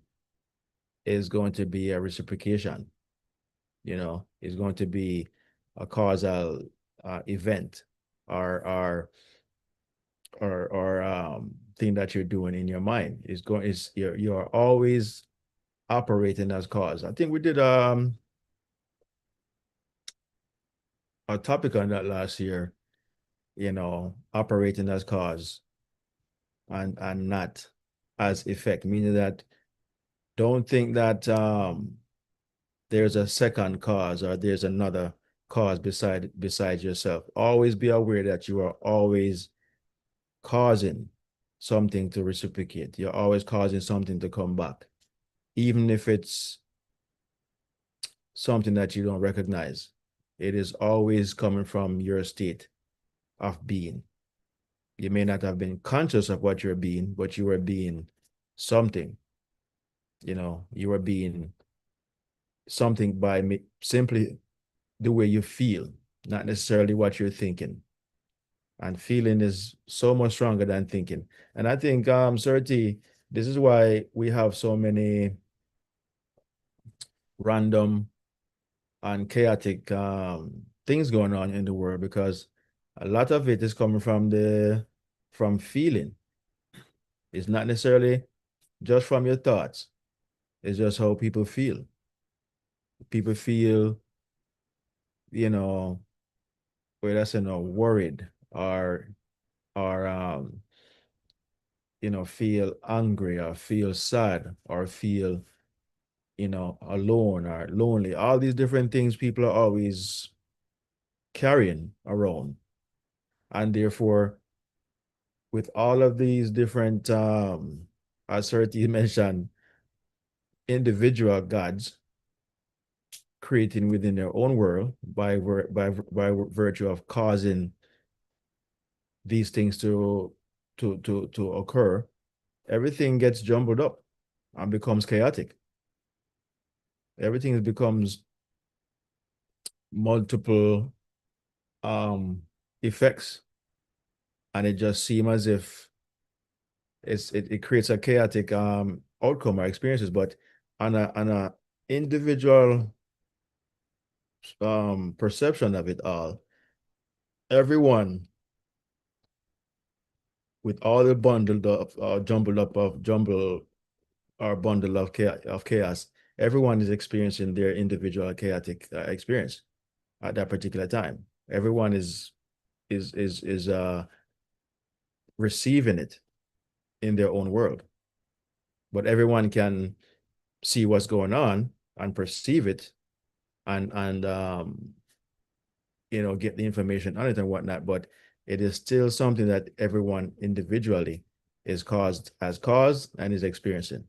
is going to be a reciprocation, is going to be a causal event or thing that you're doing in your mind is you're always operating as cause. I think we did a topic on that last year, operating as cause and not as effect, meaning that don't think that there's a second cause or there's another cause besides yourself. Always be aware that you are always causing something to reciprocate. You're always causing something to come back, even if it's something that you don't recognize. It is always coming from your state of being. You may not have been conscious of what you're being, but you were being something. You were being something by simply the way you feel, not necessarily what you're thinking. And feeling is so much stronger than thinking. And I think, Certi, this is why we have so many random and chaotic things going on in the world, because a lot of it is coming from feeling. It's not necessarily just from your thoughts. It's just how people feel. People feel, you know, whether that's worried or feel angry or feel sad or feel, alone or lonely. All these different things people are always carrying around. And therefore, with all of these different, as Sarti mentioned, individual gods creating within their own world by virtue of causing these things to occur, everything gets jumbled up and becomes chaotic. Everything becomes multiple effects, and it just seems as if it creates a chaotic outcome or experiences. But on a individual perception of it all, everyone with all the bundled up jumbled up of jumble or bundle of chaos, everyone is experiencing their individual chaotic experience at that particular time. Everyone is receiving it in their own world, but everyone can see what's going on and perceive it and get the information on it and whatnot. But it is still something that everyone individually is caused and is experiencing.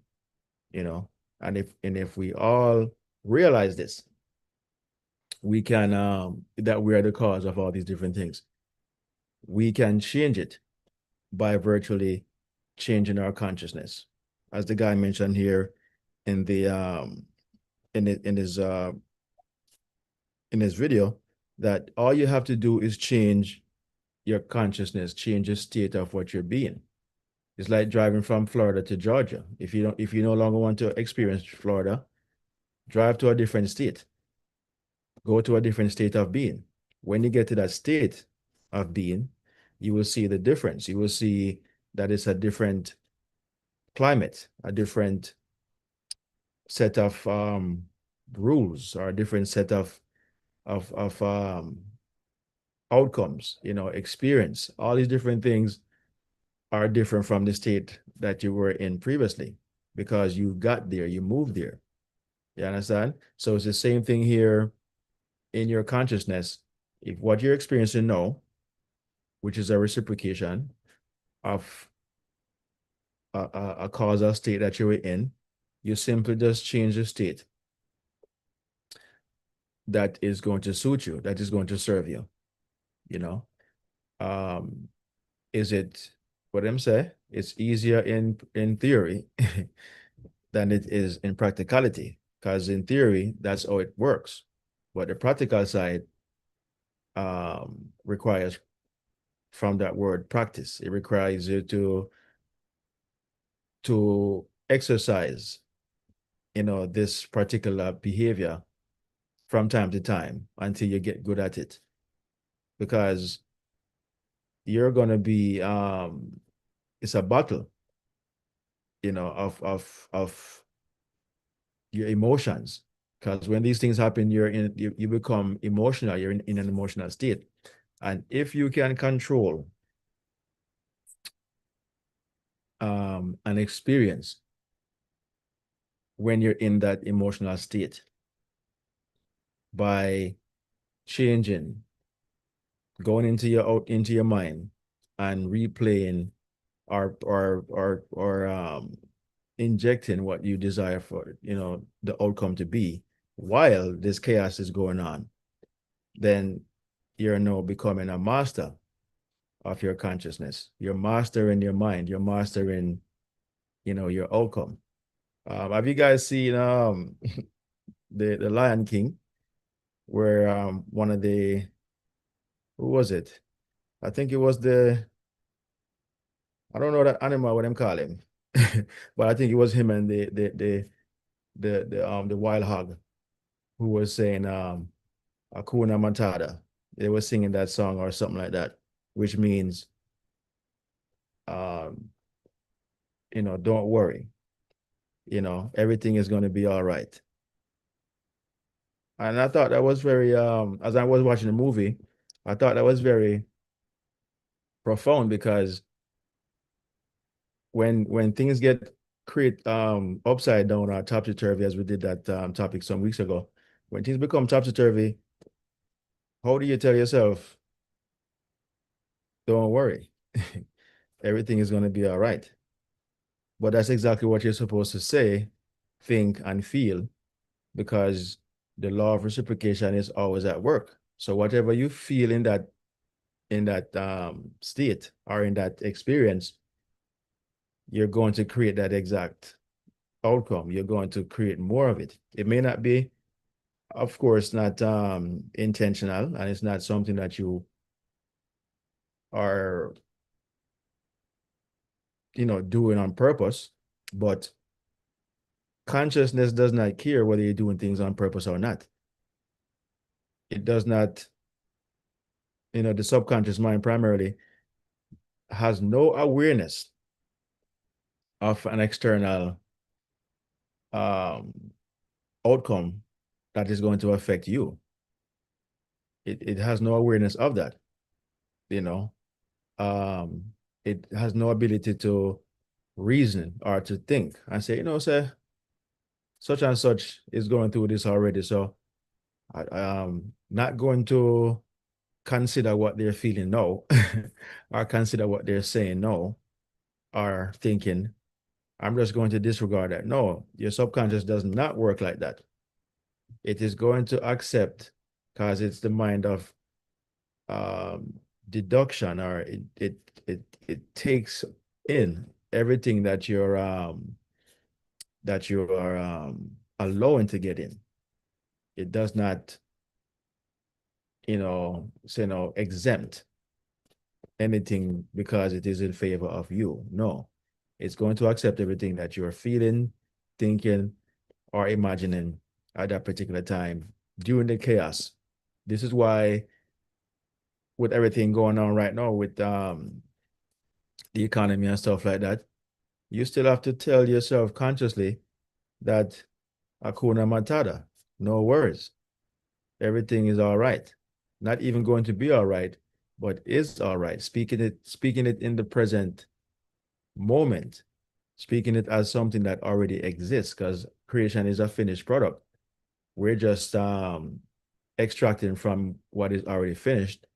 you know and if we all realize this, we can that we are the cause of all these different things. We can change it by virtually changing our consciousness, as the guy mentioned here in the in his video, that all you have to do is change your consciousness, change the state of what you're being. It's like driving from Florida to Georgia. If you no longer want to experience Florida, drive to a different state. Go to a different state of being. When you get to that state of being, you will see the difference. You will see that it's a different climate, a different set of rules, or a different set of outcomes, experience. All these different things are different from the state that you were in previously, because you got there, you moved there. You understand? So it's the same thing here in your consciousness. If what you're experiencing now, which is a reciprocation of a causal state that you were in. You simply just change the state that is going to suit you, that is going to serve you, you know. Um, is it what I'm saying? It's easier in theory than it is in practicality, because in theory, that's how it works. But the practical side requires from that word practice. It requires you to exercise, this particular behavior from time to time until you get good at it. Because you're gonna be it's a battle, of your emotions. Because when these things happen, you become emotional, you're in an emotional state. And if you can control an experience when you're in that emotional state by changing, going into your mind and replaying or injecting what you desire for, the outcome to be while this chaos is going on, then you're now becoming a master of your consciousness. You're mastering your mind. You're mastering, your outcome. Have you guys seen the Lion King, where one of the who was it? I think it was I don't know that animal what I'm call him, but I think it was him and the wild hog who was saying Hakuna Matata. They were singing that song or something like that, which means um, don't worry, everything is going to be all right. And I thought that was very as I was watching the movie, I thought that was very profound, because when things get create upside down or topsy turvy, as we did that topic some weeks ago, when things become topsy turvy, how do you tell yourself, don't worry, everything is going to be all right? But that's exactly what you're supposed to say, think, and feel, because the law of reciprocation is always at work. So whatever you feel in that state or in that experience, you're going to create that exact outcome. You're going to create more of it. It may not be, of course, not intentional, and it's not something that you are, doing on purpose, but consciousness does not care whether you're doing things on purpose or not. It does not, the subconscious mind primarily has no awareness of an external um, outcome that is going to affect you. It has no awareness of that, you know. Um, it has no ability to reason or to think and say, say such and such is going through this already. So I not going to consider what they're feeling now or consider what they're saying now or thinking. I'm just going to disregard that. No, your subconscious does not work like that. It is going to accept, because it's the mind of um, deduction, or it takes in everything that you're allowing to get in. It does not, say no, exempt anything because it is in favor of you. No, it's going to accept everything that you're feeling, thinking, or imagining at that particular time during the chaos. This is why, with everything going on right now with the economy and stuff like that, you still have to tell yourself consciously that Hakuna Matata, no worries, everything is all right. Not even going to be all right, but is all right. Speaking it in the present moment, speaking it as something that already exists, because creation is a finished product. We're just extracting from what is already finished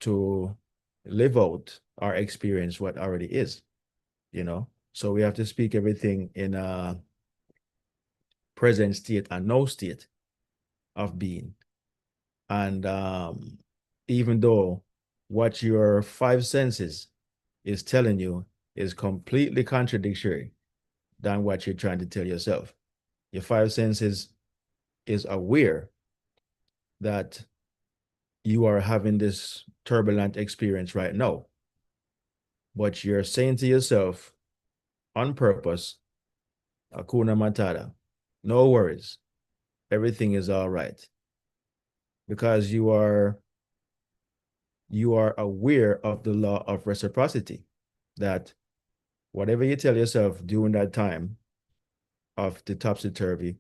to live out our experience what already is, you know. So we have to speak everything in a present state and no state of being. And even though what your five senses is telling you is completely contradictory than what you're trying to tell yourself. Your five senses is aware that you are having this turbulent experience right now, but you're saying to yourself on purpose, Hakuna Matata, no worries, everything is all right, because you are aware of the law of reciprocity, that whatever you tell yourself during that time of the topsy-turvy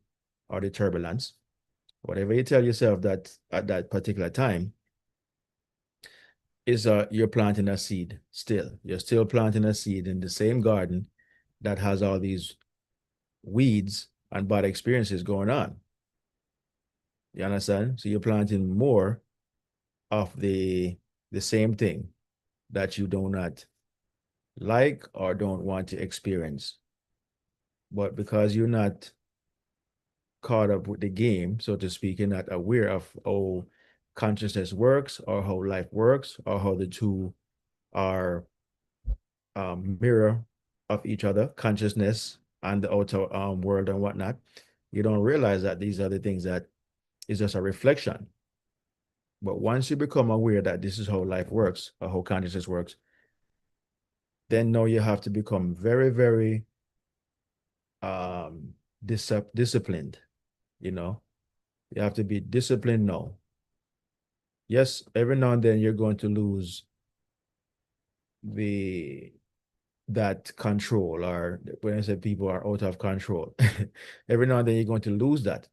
or the turbulence, whatever you tell yourself that at that particular time is you're planting a seed still. You're still planting a seed in the same garden that has all these weeds and bad experiences going on. You understand? So you're planting more of the same thing that you do not like or don't want to experience. But because you're not caught up with the game, so to speak, you're not aware of how consciousness works or how life works or how the two are mirror of each other, consciousness and the outer world and whatnot. You don't realize that these are the things that is just a reflection. But once you become aware that this is how life works or how consciousness works, then now you have to become very, very um, disciplined. You know, you have to be disciplined now. Yes, every now and then you're going to lose the that control, or when I say people are out of control, every now and then you're going to lose that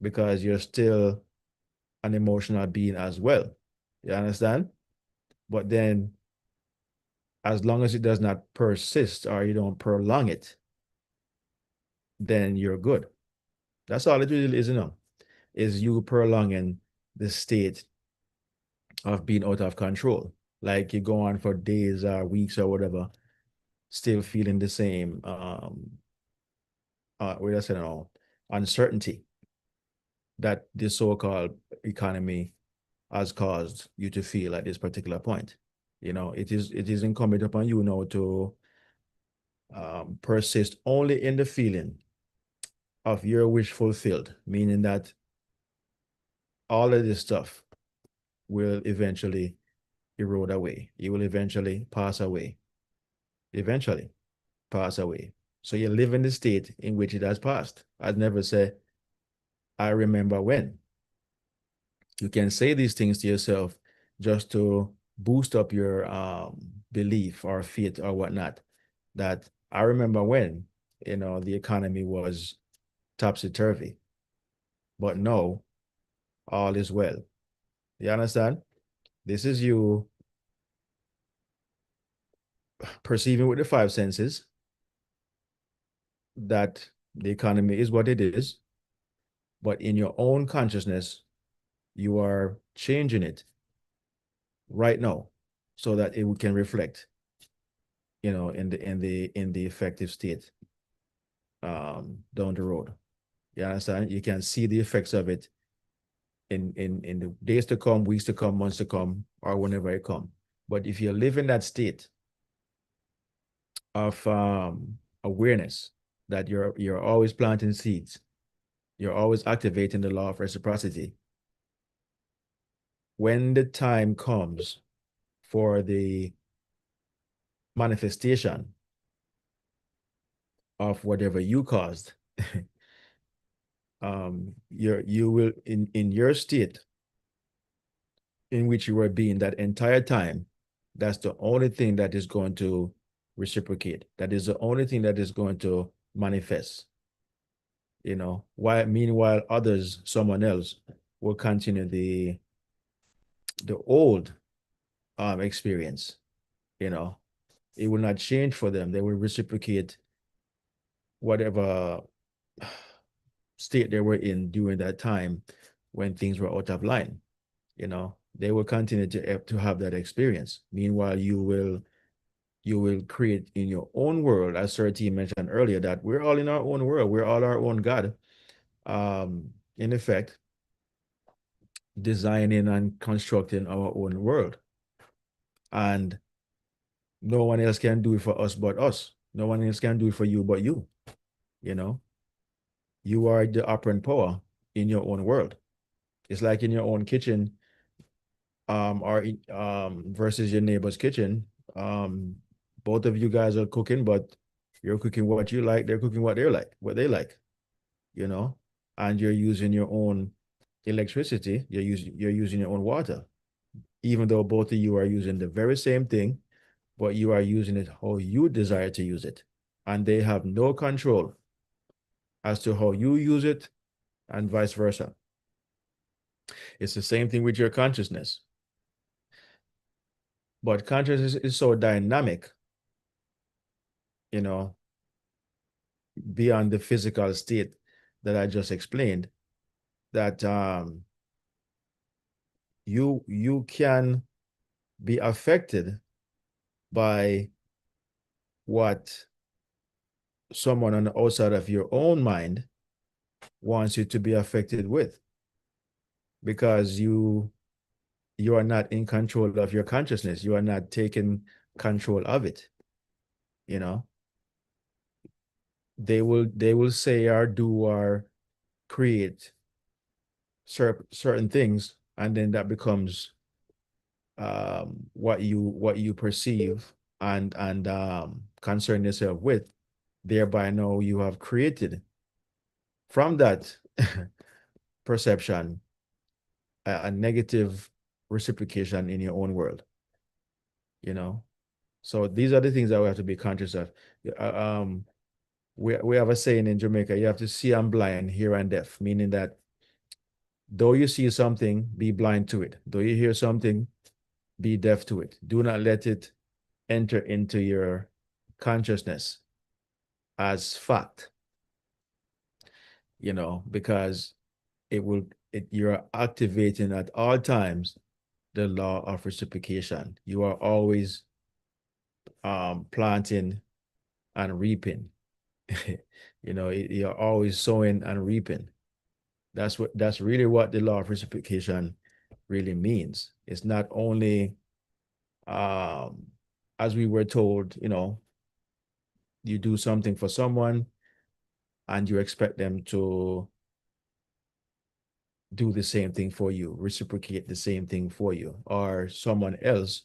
because you're still an emotional being as well. You understand? But then, as long as it does not persist or you don't prolong it, then you're good. That's all it really is, is you prolonging the state of being out of control. Like you go on for days or weeks or whatever, still feeling the same what I say now, uncertainty that the so-called economy has caused you to feel at this particular point. It is incumbent upon you now to persist only in the feeling of your wish fulfilled, meaning that all of this stuff will eventually erode away. You will eventually pass away. Eventually pass away. So you live in the state in which it has passed. I'd never say, I remember when. You can say these things to yourself just to boost up your belief or faith or whatnot. That I remember when, the economy was topsy-turvy, but no, all is well. You understand? This is you perceiving with the five senses that the economy is what it is, but in your own consciousness, you are changing it right now so that it can reflect, in the effective state down the road. You understand? You can see the effects of it in the days to come, weeks to come, months to come, or whenever it come. But if you live in that state of awareness that you're always planting seeds, you're always activating the law of reciprocity. When the time comes for the manifestation of whatever you caused, you will in your state in which you were being that entire time, that's the only thing that is going to reciprocate. That is the only thing that is going to manifest. While meanwhile others, someone else, will continue the old experience. You know, it will not change for them. They will reciprocate whatever state they were in during that time when things were out of line. They will continue to have that experience. Meanwhile, you will create in your own world, as Sir T mentioned earlier, that we're all in our own world. We're all our own God. In effect, designing and constructing our own world. And no one else can do it for us but us. No one else can do it for you but you. You know, you are the operant power in your own world. It's like in your own kitchen, or versus your neighbor's kitchen. Um, both of you guys are cooking, but you're cooking what you like, they're cooking what they like, you know, and you're using your own electricity, you're using your own water, even though both of you are using the very same thing, but you are using it how you desire to use it. And they have no control as to how you use it and vice versa. It's the same thing with your consciousness. But consciousness is so dynamic, you know, beyond the physical state that I just explained, that you can be affected by what someone on the outside of your own mind wants you to be affected with, because you are not in control of your consciousness. You are not taking control of it. You know, they will say or do or create certain things, and then that becomes what you perceive and concern yourself with. Thereby, now you have created from that perception a negative reciprocation in your own world. You know, so these are the things that we have to be conscious of. We have a saying in Jamaica: you have to see I'm blind, hear I'm deaf, meaning that though you see something, be blind to it. Though you hear something, be deaf to it. Do not let it enter into your consciousness as fact, because you're activating at all times the law of reciprocation. You are always planting and reaping. You're always sowing and reaping. That's really what the law of reciprocation really means. It's not only as we were told, you do something for someone and you expect them to do the same thing for you, reciprocate the same thing for you, or someone else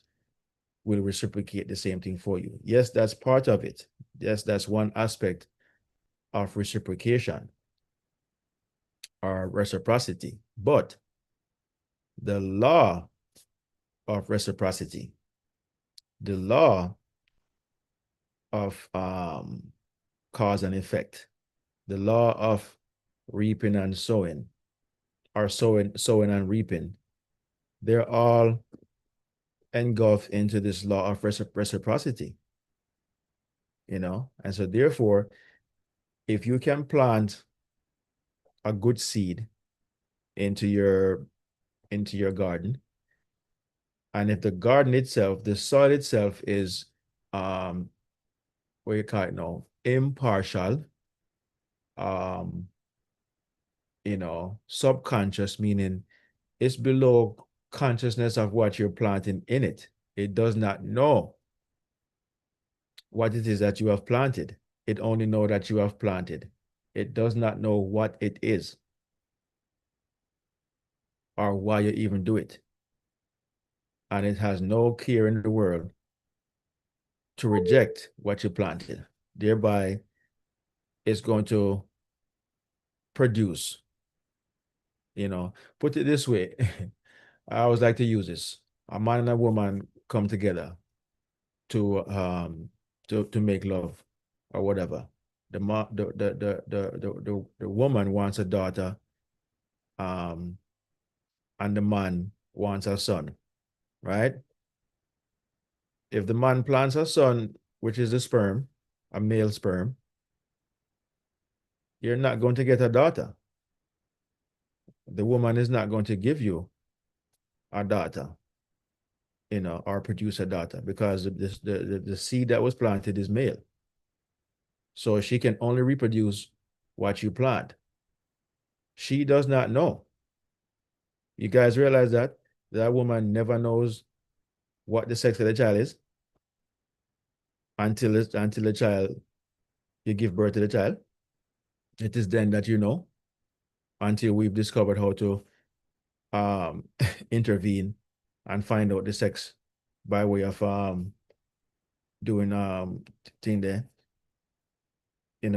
will reciprocate the same thing for you. Yes, that's part of it. Yes, that's one aspect of reciprocation or reciprocity. But the law of reciprocity, the law of cause and effect, the law of reaping and sowing, or sowing and reaping, they're all engulfed into this law of reciprocity, and so therefore, if you can plant a good seed into your garden, and if the garden itself, the soil itself is what you call it now, impartial, um subconscious, meaning it's below consciousness of what you're planting in it. It does not know what it is that you have planted. It only know that you have planted. It does not know what it is or why you even do it. And it has no care in the world to reject what you planted. Thereby, it's going to produce, put it this way. I always like to use this. A man and a woman come together to make love or whatever. The woman wants a daughter, um, and the man wants a son, right? If the man plants a son, which is a sperm, a male sperm, you're not going to get a daughter. The woman is not going to give you a daughter. or produce a daughter, because the seed that was planted is male. So she can only reproduce what you plant. She does not know. You guys realize that that woman never knows what the sex of the child is until the child, you give birth to the child. It is then that you know, until we've discovered how to intervene and find out the sex by way of doing thing there. The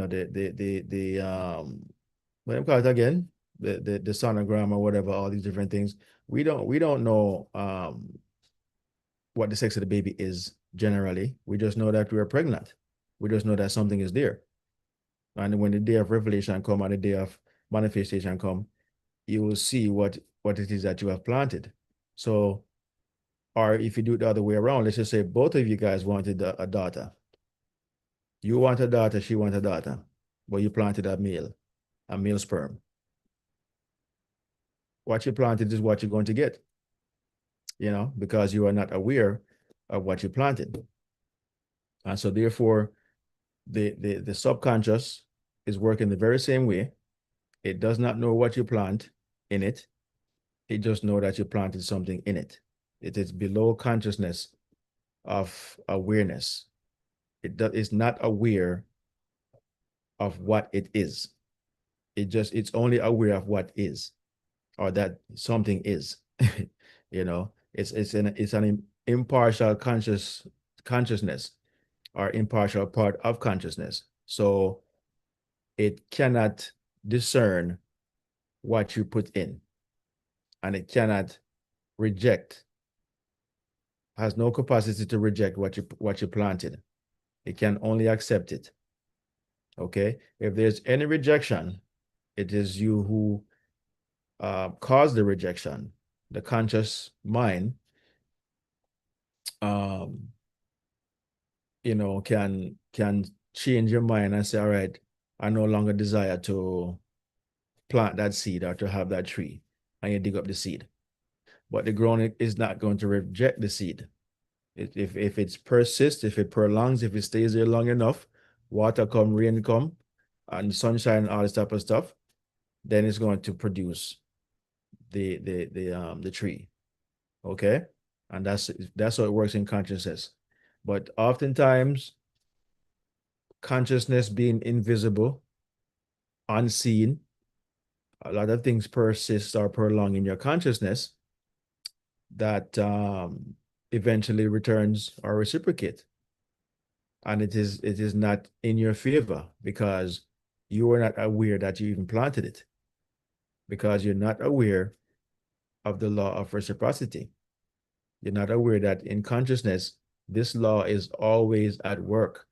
what do you call it again? The sonogram or whatever, all these different things. We don't know what the sex of the baby is generally. We just know that we are pregnant. We just know that something is there. And when the day of revelation come and the day of manifestation come, you will see what it is that you have planted. So, or if you do it the other way around, let's just say both of you guys wanted a daughter. You want a daughter, she wants a daughter, but you planted a male sperm. What you planted is what you're going to get, because you are not aware of what you planted. And so therefore, the subconscious is working the very same way. It does not know what you plant in it. It just know that you planted something in it. It is below consciousness of awareness. It's not aware of what it is. It's only aware of what is, or that something is. It's an impartial consciousness, or impartial part of consciousness. So it cannot discern what you put in, and it cannot reject, has no capacity to reject what you planted. It can only accept it. Okay. If there's any rejection, it is you who caused the rejection. The conscious mind, can change your mind and say, all right, I no longer desire to plant that seed or to have that tree, and you dig up the seed. But the ground is not going to reject the seed. If it persists, if it prolongs, if it stays there long enough, water come, rain come, and sunshine, all this type of stuff, then it's going to produce the tree. Okay, and that's how it works in consciousness. But oftentimes, consciousness being invisible, unseen, a lot of things persist or prolong in your consciousness that eventually returns or reciprocate. And it is not in your favor, because you are not aware that you even planted it, because you're not aware of the law of reciprocity. You're not aware that in consciousness, this law is always at work.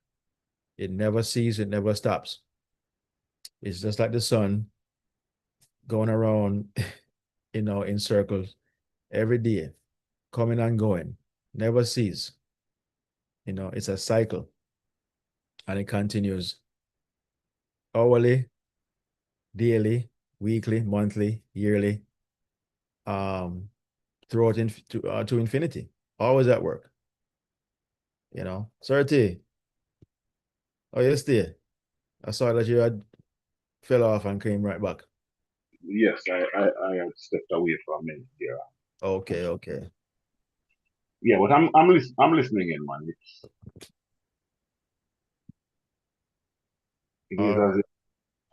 It never ceases, it never stops. It's just like the sun going around, in circles every day, coming and going, never cease. It's a cycle, and it continues hourly, daily, weekly, monthly, yearly, throughout to infinity. Always at work. Certi, oh, you stay. I saw that you had fell off and came right back. Yes, I have stepped away for a minute here. Okay, okay. Yeah, but I'm listening in, man. It is All as right.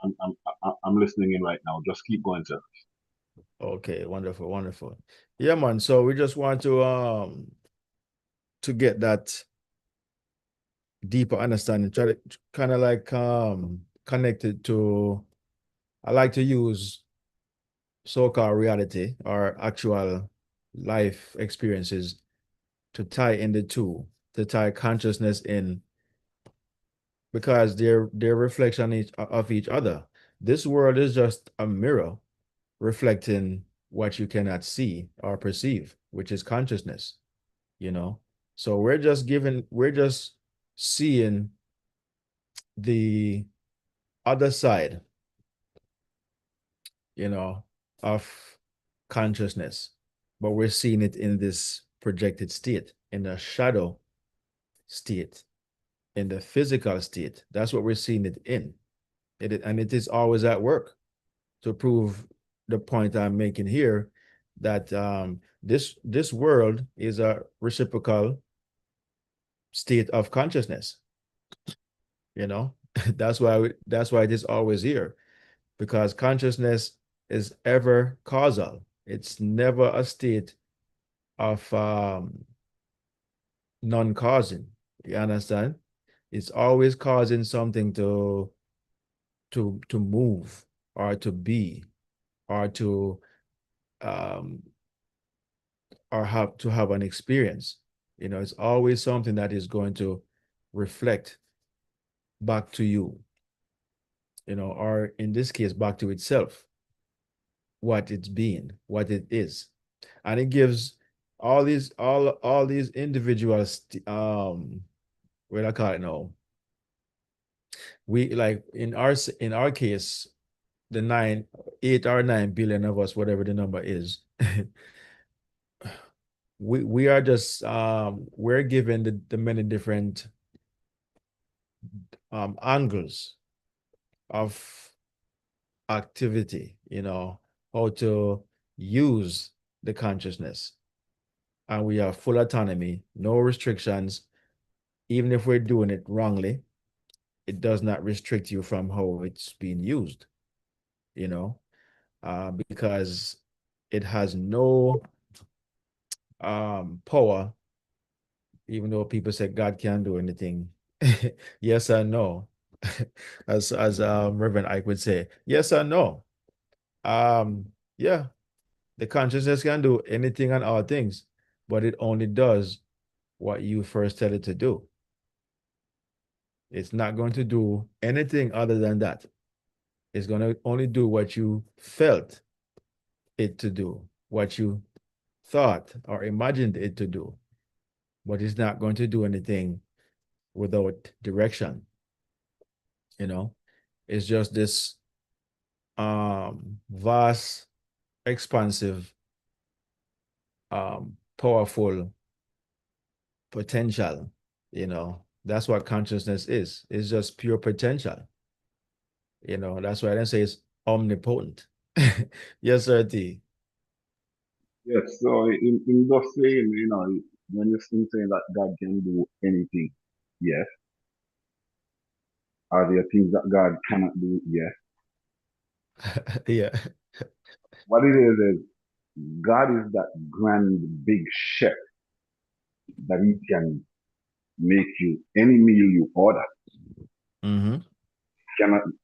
if I'm listening in right now. Just keep going, sir. Okay, wonderful, wonderful. Yeah, man. So we just want to get that deeper understanding, try to kind of like connect it to, I like to use so-called reality or actual life experiences to tie in the two, to tie consciousness in, because they're reflection of each other. This world is just a mirror reflecting what you cannot see or perceive, which is consciousness, you know. So we're just seeing the other side, you know, of consciousness, but we're seeing it in this projected state, in the shadow state, in the physical state. That's what we're seeing it in. And it is always at work, to prove the point I'm making here, that this world is a reciprocal state of consciousness. You know, that's why it is always here, because consciousness is ever causal. It's never a state of non-causing. You understand? It's always causing something to move, or to be, or to um or have an experience. You know, it's always something that is going to reflect back to you, you know, or in this case, back to itself, what it's being, what it is. And it gives all these individuals, what I call it now. We, like, in our case, the 8 or 9 billion of us, whatever the number is, we are just we're given the many different angles of activity, you know, how to use the consciousness. And we have full autonomy, no restrictions. Even if we're doing it wrongly, it does not restrict you from how it's being used, you know, because it has no power, even though people say God can't do anything. Yes and no. As Reverend Ike would say, yes and no. Um, yeah, the consciousness can do anything and all things, but it only does what you first tell it to do. It's not going to do anything other than that. It's going to only do what you felt it to do, what you thought or imagined it to do, but it's not going to do anything without direction. You know, it's just this vast, expansive, powerful potential. You know, that's what consciousness is. It's just pure potential. You know, that's why I say it's omnipotent. Yes, sir, T. Yes, so in those saying, when you're saying that God can do anything, yes. Are there things that God cannot do? Yes. Yeah. What it is God is that grand big chef that he can make you any meal you order. Mm-hmm.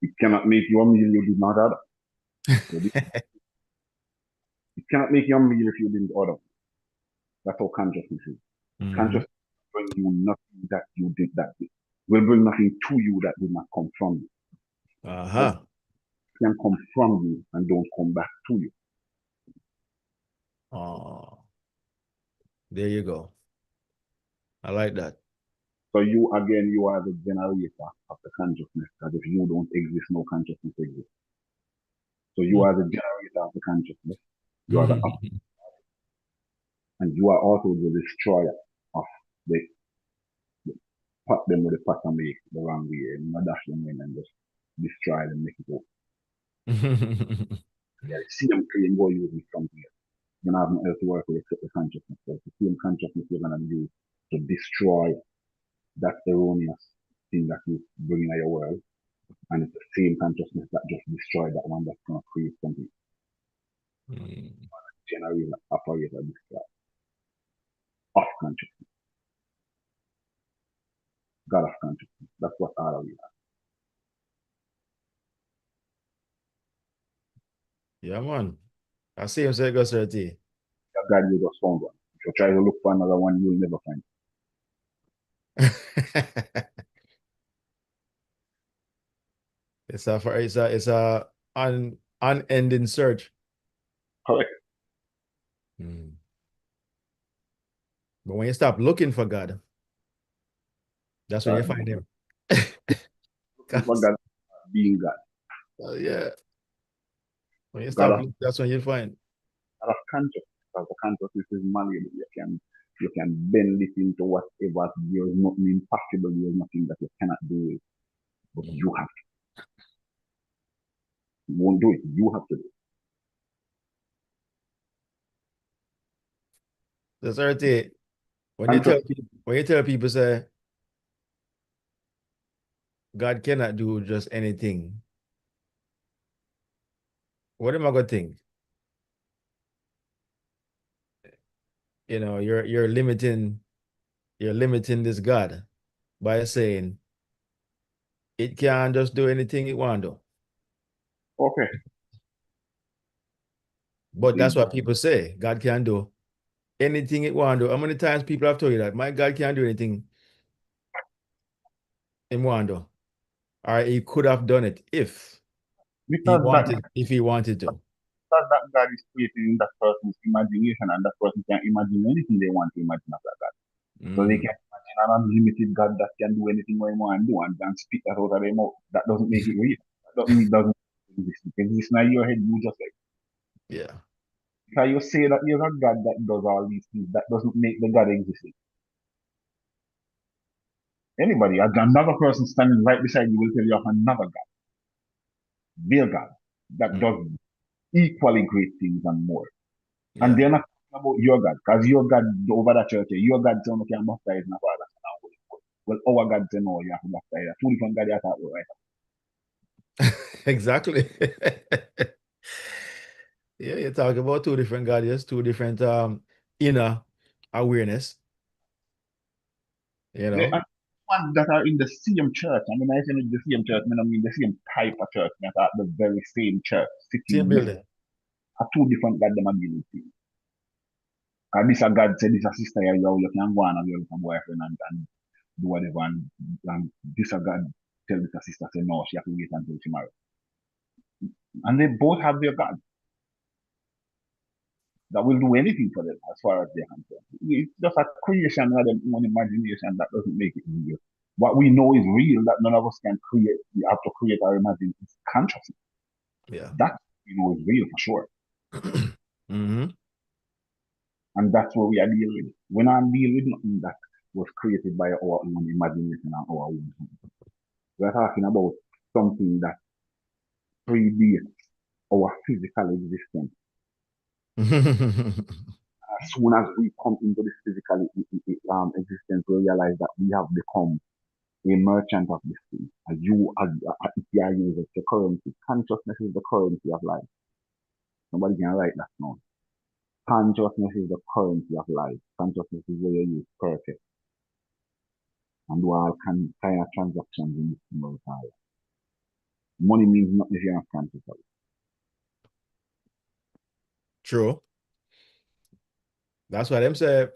It cannot make you a meal you did not order. So it cannot make you a meal if you didn't order. That's how consciousness is. Mm-hmm. Consciousness bring you nothing that you did that day. Will bring nothing to you that did not come from you. But Uh-huh. it can come from you and don't come back to you. Oh, there you go. I like that. So you again, you are the generator of the consciousness. Because if you don't exist, no consciousness exists. So you are the generator of the consciousness. You are the up, and you are also the destroyer of the pot them with the pot and make the wrong way and not dash them in and just destroy them, make it go. Yeah, see them clean, go use it something else. You don't have nothing else to work with except the consciousness. So it's the same consciousness you're gonna use to destroy that erroneous thing that you bring in your world. And it's the same consciousness that just destroyed that one that's gonna create something. Generate, operate, or destroy. Off consciousness. God of consciousness. That's what all of you are. Yeah, man. I see him say go, sir, T. God you just found one. If you try to look for another one, you'll never find it. It's a unending search. Correct. Mm. But when you stop looking for God, that's when you Start find him. looking for God being God. Yeah. When you God stop of looking, that's when you find. God of consciousness. Because the consciousness is malleable. You can You can bend it into whatever. There is nothing impossible. There is nothing that you cannot do it. But you have to. You won't do it. You have to do it. That's right. And trust me, When you tell people say God cannot do just anything, what am I gonna think? You know, you're limiting this God by saying it can't just do anything it want to. okay. But that's It, what people say. God can do anything it want to. How many times people have told you that my God can't do anything it want to? Or he could have done it because if he wanted to. that God is creating in that person's imagination, and that person can imagine anything they want to imagine of that God. So they Mm, can imagine an unlimited God that can do anything they want to do and speak that out of their mouth. That doesn't make it real. That doesn't exist. It exists in your head. You just like, yeah. because you say that you're a God that does all these things, that doesn't make the God exist. Anybody, another person standing right beside you will tell you of another God, their God, that Mm, does equally great things and more. And yeah. they're not talking about your God, because your God over that church, your God saying, okay, I'm baptized in the Father, Son, and Holy Ghost. Well, our God saying, no, you have to baptize. Two different God you talk about, right? Exactly. Yeah, you're talking about two different gods, two different inner awareness, you They know. are ones that are in the same church. I mean, I say the same church, I mean the same type of church, that are the very same church, Same sitting next building. are two different God them are dealing with. And this a God said, this a sister, you can go on and you can boyfriend and do whatever. And this a God tell this a sister, say, no, she have to wait until she married. And they both have their God that will do anything for them as far as they're concerned. It's just a creation of their own imagination that doesn't make it real. What we know is real that none of us can create. We have to create our imagination consciousness. Yeah. That we know is real for sure. Mm-hmm. And that's what we are dealing with. We're not dealing with nothing that was created by our own imagination and our own. We're talking about something that predates our physical existence. As soon as we come into this physical existence, we realize that we have become a merchant of this thing. As you, as if you are using the currency, consciousness is the currency of life. Nobody can write that down. Consciousness is the currency of life. Consciousness is where you use purchase and do all kind of transactions in this world. Money means nothing if you're not conscious of it. True. That's why them say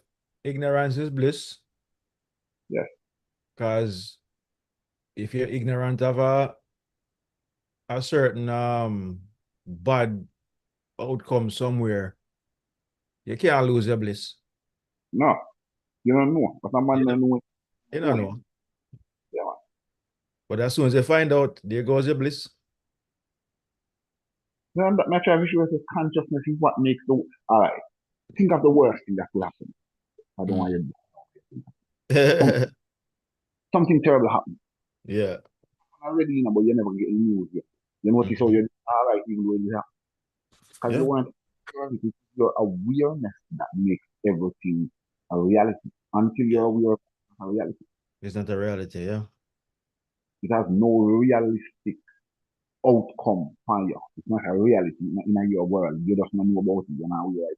ignorance is bliss. Yes. Because if you're ignorant of a certain bad outcome somewhere, you can't lose your bliss. No, you don't know. But a man You know, don't know it. you Know don't it. know. Yeah, man. But as soon as they find out, there goes your bliss. Then that natural visual consciousness is what makes the all right. Think of the worst thing that could happen. I don't want Mm. you to some, something terrible happen. Yeah. Already, but you never get news yet. You notice how Mhm. you're all right even though you have because you Yeah. want it's your awareness that makes everything a reality. Until Yeah. you're aware of a reality. It's not a reality. Yeah. It has no realistic outcome for you. It's not a reality in your world. You just don't know about it. You're not aware.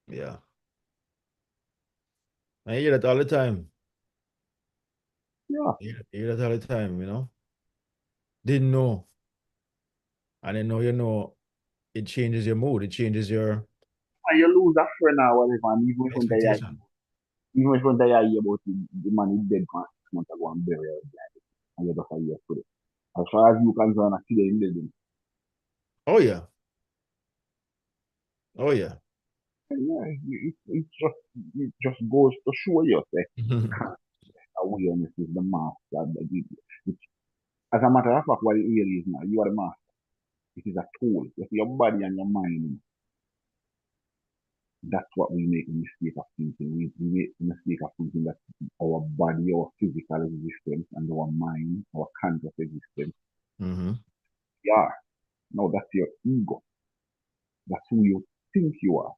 Yeah. I hear that all the time. Yeah. You hear that all the time, you know? Didn't know. And then now you know it changes your mood. It changes your And you lose a friend or whatever, and even if expectation. when they are about it, the man is dead for 6 months ago and burial and you're just a year to it. As far as you concerned, I see the living. Oh yeah. Oh yeah. Yeah, it just goes to show you that awareness is the master. As a matter of fact, what it really is now, you are the master. It is a tool. It's your body and your mind. That's what we make the mistake of thinking. We make the mistake of thinking that our body, our physical existence, and our mind, our conscious existence, Mm-hmm. yeah. No, that's your ego. That's who you think you are.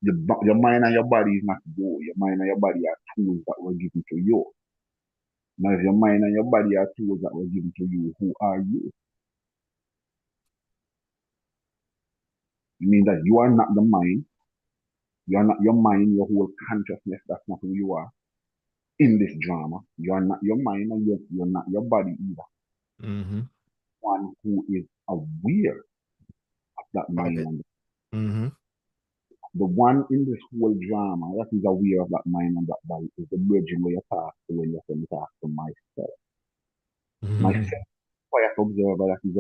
Your mind and your body is not you. Your mind and your body are tools that were given to you. Now, if your mind and your body are tools that were given to you, who are you? It means that you are not the mind. You are not your mind, your whole consciousness. That's not who you are in this drama. You are not your mind and you're not your body either. Mm-hmm. One who is aware of that Of mind it. and Mm-hmm. the one in this whole drama that is aware of that mind and that body is the virgin where you talk to when you say talk to myself. Myself, quiet observer that is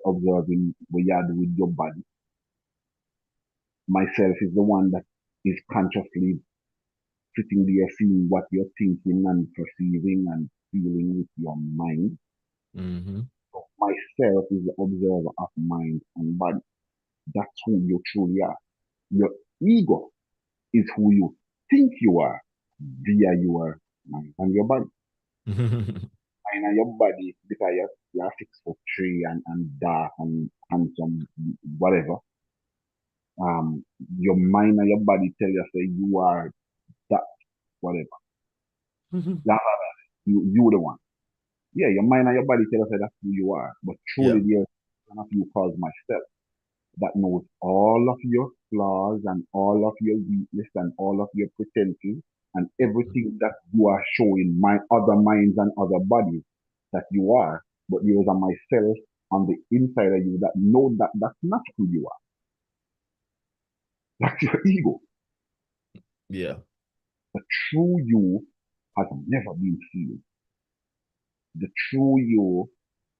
observing what you do with your body. Myself is the one that is consciously sitting there seeing what you're thinking and perceiving and feeling with your mind. Mm-hmm. So myself is the observer of mind and body. That's who you truly are. Your ego is who you think you are via your mind and your body. Mind and your body, because you're 6'3" and dark and handsome, whatever. Um, your mind and your body tell you say you are that, whatever. That, you the one. Yeah, your mind and your body tell us that that's who you are. But Yeah. truly, there's one of you called myself that knows all of your flaws and all of your weakness and all of your pretenses and everything that you are showing my other minds and other bodies that you are. But there is a myself on the inside of you that know that that's not who you are. That's your ego. Yeah. The true you has never been seen. The true you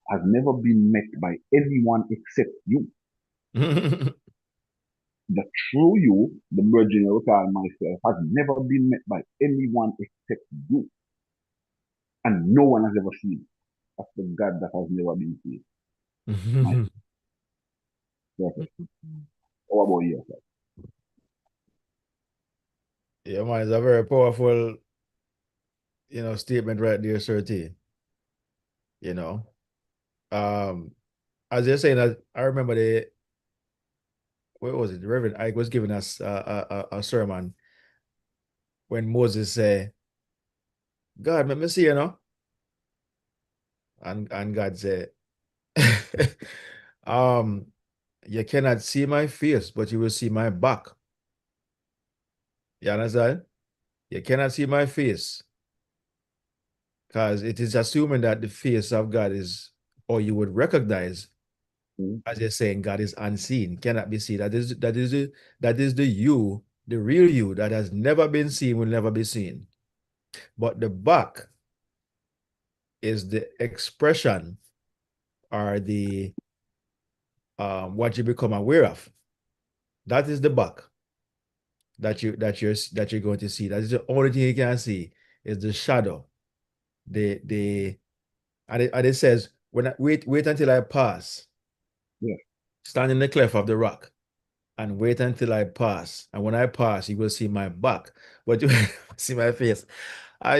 has never been met by anyone except you. The true you, the virgin I call myself, has never been met by anyone except you. And no one has ever seen it. That's the God that has never been seen. My perfect. How about yourself? Yeah, man, it's a very powerful, statement right there, Sir T. You know. Um, as you're saying that, I remember what was it? The Reverend Ike was giving us a sermon when Moses said, God, let me see, and God said, um, you cannot see my face, but you will see my back. You understand? You cannot see my face because it is assuming that the face of God is, or you would recognize, Hmm? as you're saying, God is unseen, cannot be seen. That is the you, the real you that has never been seen, will never be seen. But the back is the expression or the what you become aware of. That is the back that you're going to see. That is the only thing you can see is the shadow. The and it says when wait until I pass, Yeah. stand in the cleft of the rock and wait until I pass. And when I pass, you will see my back, but you see my face. I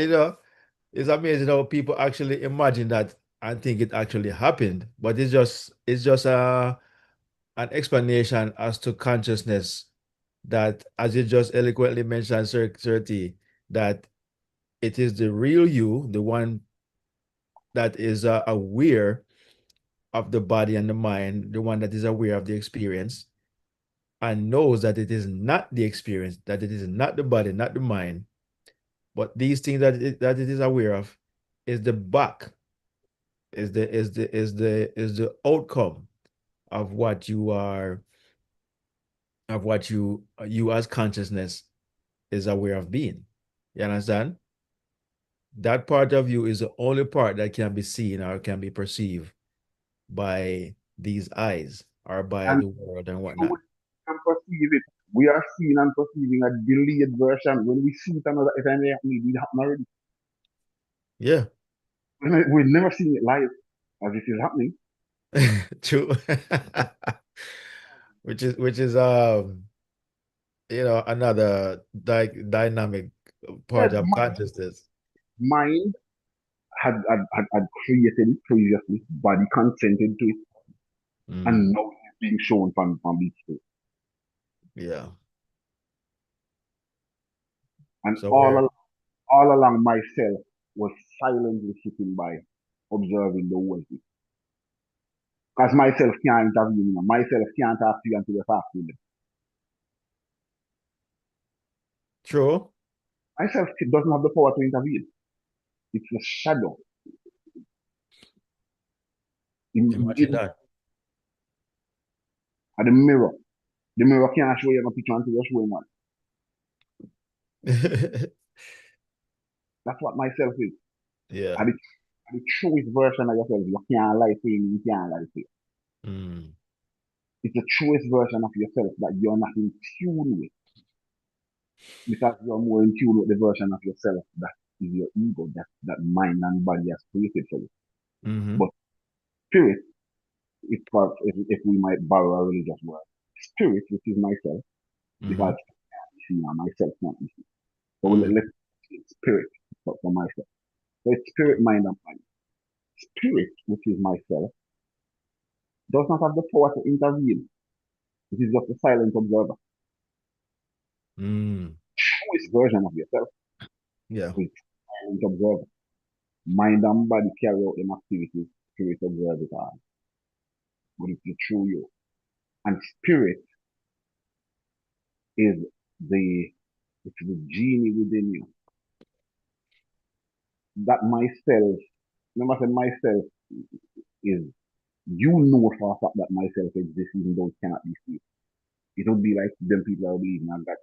it's amazing how people actually imagine that and think it actually happened, but it's just an explanation as to consciousness that, as you just eloquently mentioned, Sir T, that it is the real you, the one that is aware of the body and the mind, the one that is aware of the experience and knows that it is not the experience, that it is not the body, not the mind, but these things that it is aware of is the back, is the outcome of what you are, of what you as consciousness is aware of being. You understand? That part of you is the only part that can be seen or can be perceived by these eyes or by And the world and so we whatnot. can perceive it. We are seeing and perceiving a delayed version. When we see it another time, it happened already. Yeah, We've never seen it live as it is happening. true. which is another dynamic Yes, part of consciousness. mind had created it previously, body consented to it, and Mm, now it's being shown from each state. yeah. And So where all along myself was silently sitting by, observing the whole thing. Because myself can't intervene, myself can't ask you until you talk to them. true? Myself doesn't have the power to intervene. It's a shadow. Imagine In that. the mirror. The mirror can't show you a picture until you show him one. That's what myself is. Yeah. And the truest version of yourself. You can't lie to him, you can't lie to him. Mm, It's the truest version of yourself that you're not in tune with. Because you're more in tune with the version of yourself that is your ego, that mind and body has created for you. mm-hmm, But spirit, if we might borrow a religious word, spirit, which is myself, mm-hmm, because see now myself can't be seen. So mm, let's spirit for myself. So it's spirit, mind, and body. Spirit, which is myself, does not have the power to intervene. It is just a silent observer. mm. Truest version of yourself Yeah. is silent observer. Mind and body carry out them activities, spirit observe it all. But it's the true you. And spirit is the it's the genie within you. That myself, remember I said myself is you know for a fact that myself exists even though it cannot be seen. It would be like them people are believing in God.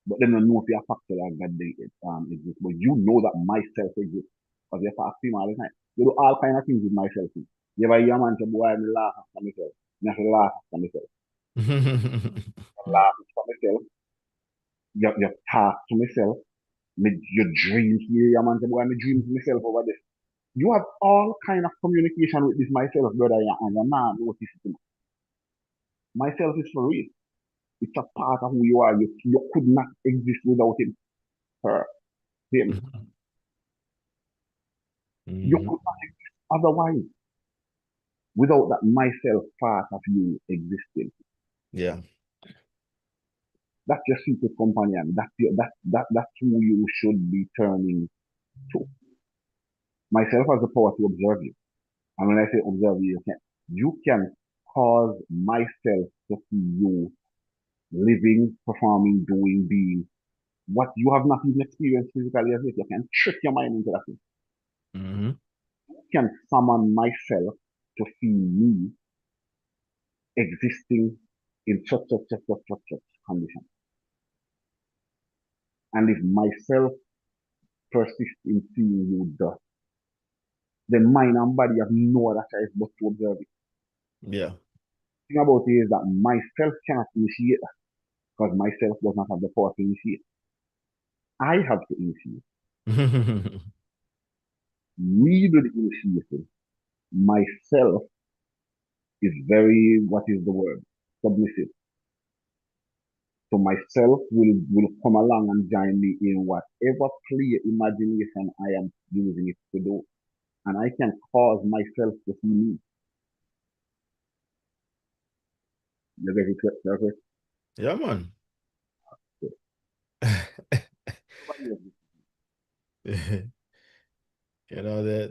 But then I know if you're a factor that God exists. But you know that myself exists. Because you have to him all the time. You do all kind of things with myself. Too. You ever hear a man say, boy, I laugh after myself. I say laugh after myself. I laugh after myself. You talk to myself. Your dreams here, a man say, boy, I dreams myself over this. You have all kind of communication with this myself, brother, and you're not notice it. Myself is for real. It's a part of who you are. You could not exist without him. Her, him. You Mhm. could not exist otherwise without that myself part of you existing. Yeah. That's your secret companion. That's who you should be turning to. Myself has the power to observe you. And when I say observe you, you can cause myself to see you living, performing, doing, being what you have not even experienced physically as yet. You can trick your mind into that thing. Hmm. You can summon myself to see me existing in such condition. And if myself persists in seeing you thus, then mind and body have no other choice but to observe it. Yeah. The thing about it is that myself cannot initiate that because myself does not have the power to initiate. I have to initiate. Me do the initiating. Myself is very, what is the word? Submissive. So myself will come along and join me in whatever clear imagination I am using it to do. And I can cause myself to see me. You get it, okay? Yeah, man. Nobody else.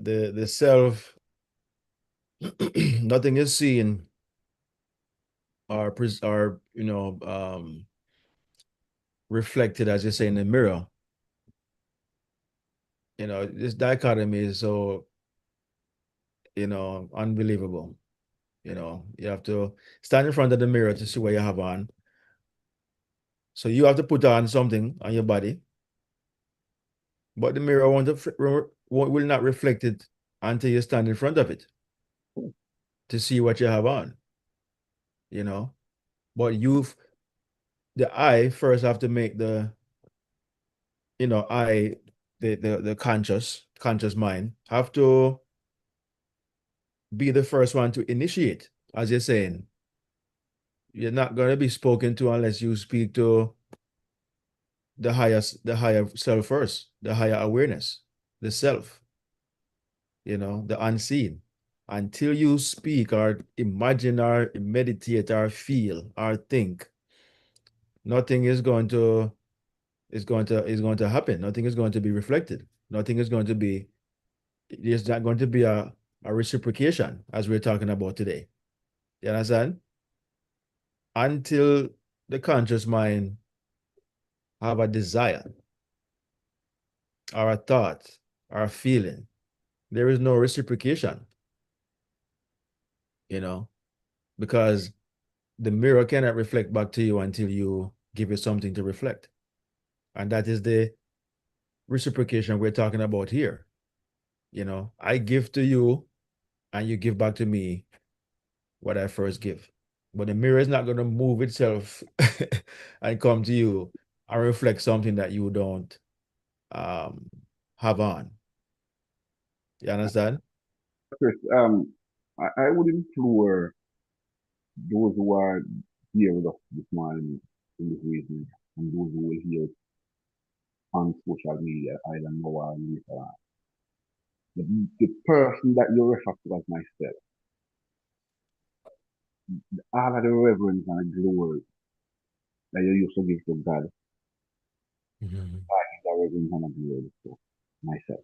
The self, nothing is seen or reflected, as you say, in the mirror. This dichotomy is so, unbelievable. You have to stand in front of the mirror to see what you have on. So you have to put on something on your body, but the mirror will not reflect it until you stand in front of it to see what you have on, you know. But the eye first have to make eye, the conscious mind have to be the first one to initiate, as you're saying. You're not going to be spoken to unless you speak to the higher self first, the higher awareness, the self, the unseen. Until you speak or imagine or meditate or feel or think, nothing is going to happen. Nothing is going to be reflected. Nothing is going to be There's not going to be a reciprocation as we're talking about today. You understand? Until the conscious mind have a desire or a thought or a feeling, there is no reciprocation, you know, because the mirror cannot reflect back to you until you give it something to reflect. And that is the reciprocation we're talking about here. I give to you and you give back to me what I first give. But the mirror is not going to move itself and come to you and reflect something that you don't um, have on. You understand? Chris, I would implore those who are here with us this morning in this reason, and those who will hear it on social media, I don't know or later on. The person that you refer to as myself, all of the reverence and glory that you used to give to God, Mhm. the reverence and glory to myself.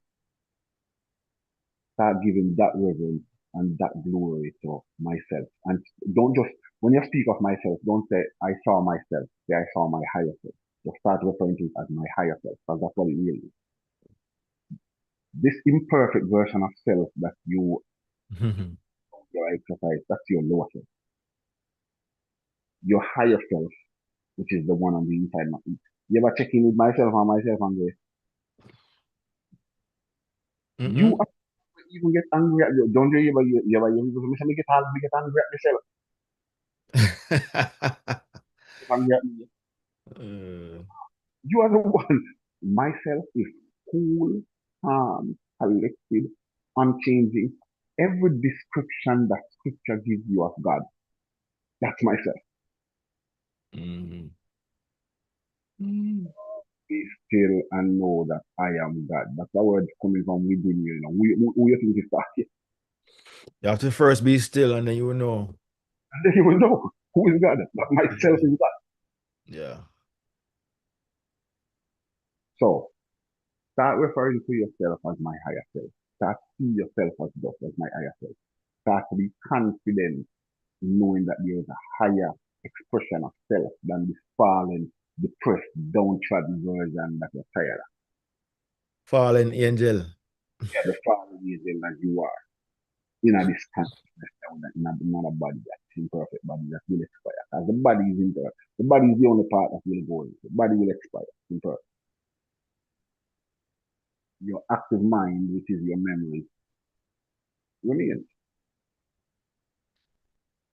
Start giving that reverence and that glory to myself. And don't just, when you speak of myself, don't say, I saw myself. Say, I saw my higher self. Just start referring to it as my higher self, because that's what it really is. This imperfect version of self that you exercise, that's your lower self. Your higher self, which is the one on the inside. You ever check in with myself and go, you Mm-mm. even get angry at you. Don't you ever get angry at myself? Get angry at me. Uh, You are the one. Myself is cool, calm, collected, unchanging. Every description that scripture gives you of God, that's myself. mm. Mm. Be still and know that I am God. That's the word coming from within you. Who you think is that? You have to first be still and then you will know. And then you will know who is God. That myself is God. Yeah. So start referring to yourself as my higher self. Start see yourself as just as my higher self. Start to be confident knowing that there is a higher expression of self than this fallen, depressed, downtrodden version that you're tired of. Fallen angel. Yeah, the fallen angel as you are. This consciousness, not a body that's imperfect body that will expire. As the body is imperfect. The body is the only part that will go. The body will expire. Imperfect. Your active mind, which is your memory, remains.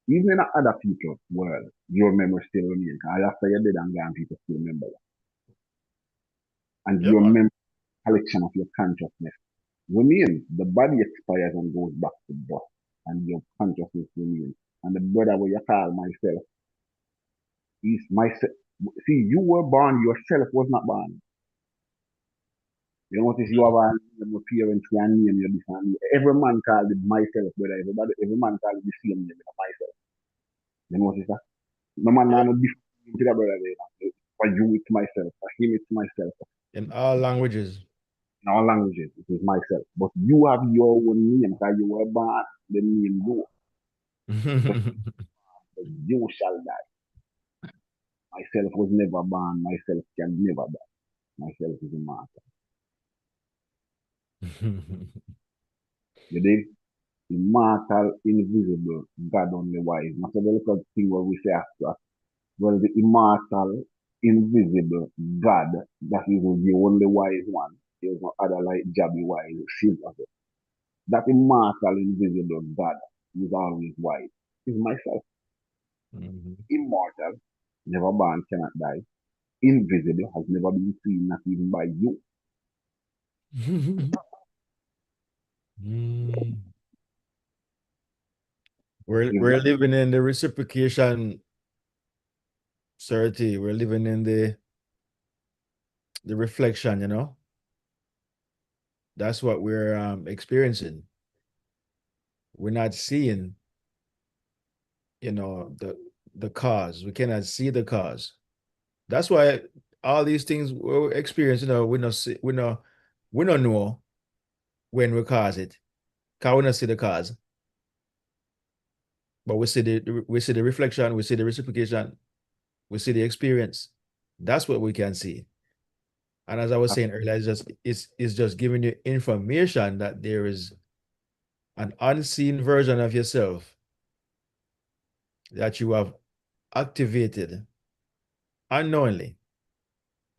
Even in other people's world, your memory still remains. And after you're dead and gone, people still remember that. And Yeah, your man. memory collection of your consciousness remains. The body expires and goes back to dust, and your consciousness remains. And the brother where you call myself is myself. See, you were born, yourself was not born. You notice you have a name, your parents can name you this and every man called it myself, brother. Every man called it the same name, myself. You notice that? No man Yeah. no different to the brother there. For you it's myself, for him it's myself. In all languages. In all languages, it is myself. But you have your own name because you were born the name you. But you shall die. Myself was never born. Myself can never die. Myself is immortal. You dig? Immortal, invisible, God only wise. Not a little thing where we say after. Well, the immortal, invisible God, that is the only wise one. There's no other like Jabby wise, seems of it. That immortal, invisible God is always wise. Is myself. Mhm. Immortal, never born, cannot die. Invisible, has never been seen, not even by you. We're Is we're living in the reciprocation certainty. We're living in the reflection, you know. That's what we're experiencing. We're not seeing, you know, the cause. We cannot see the cause. That's why all these things we're experiencing, you know, we not see, we don't know when we cause it. Cause we not see the cause. But we see the reflection, we see the reciprocation, we see the experience. That's what we can see. And as I was saying earlier, it's just giving you information that there is an unseen version of yourself that you have activated unknowingly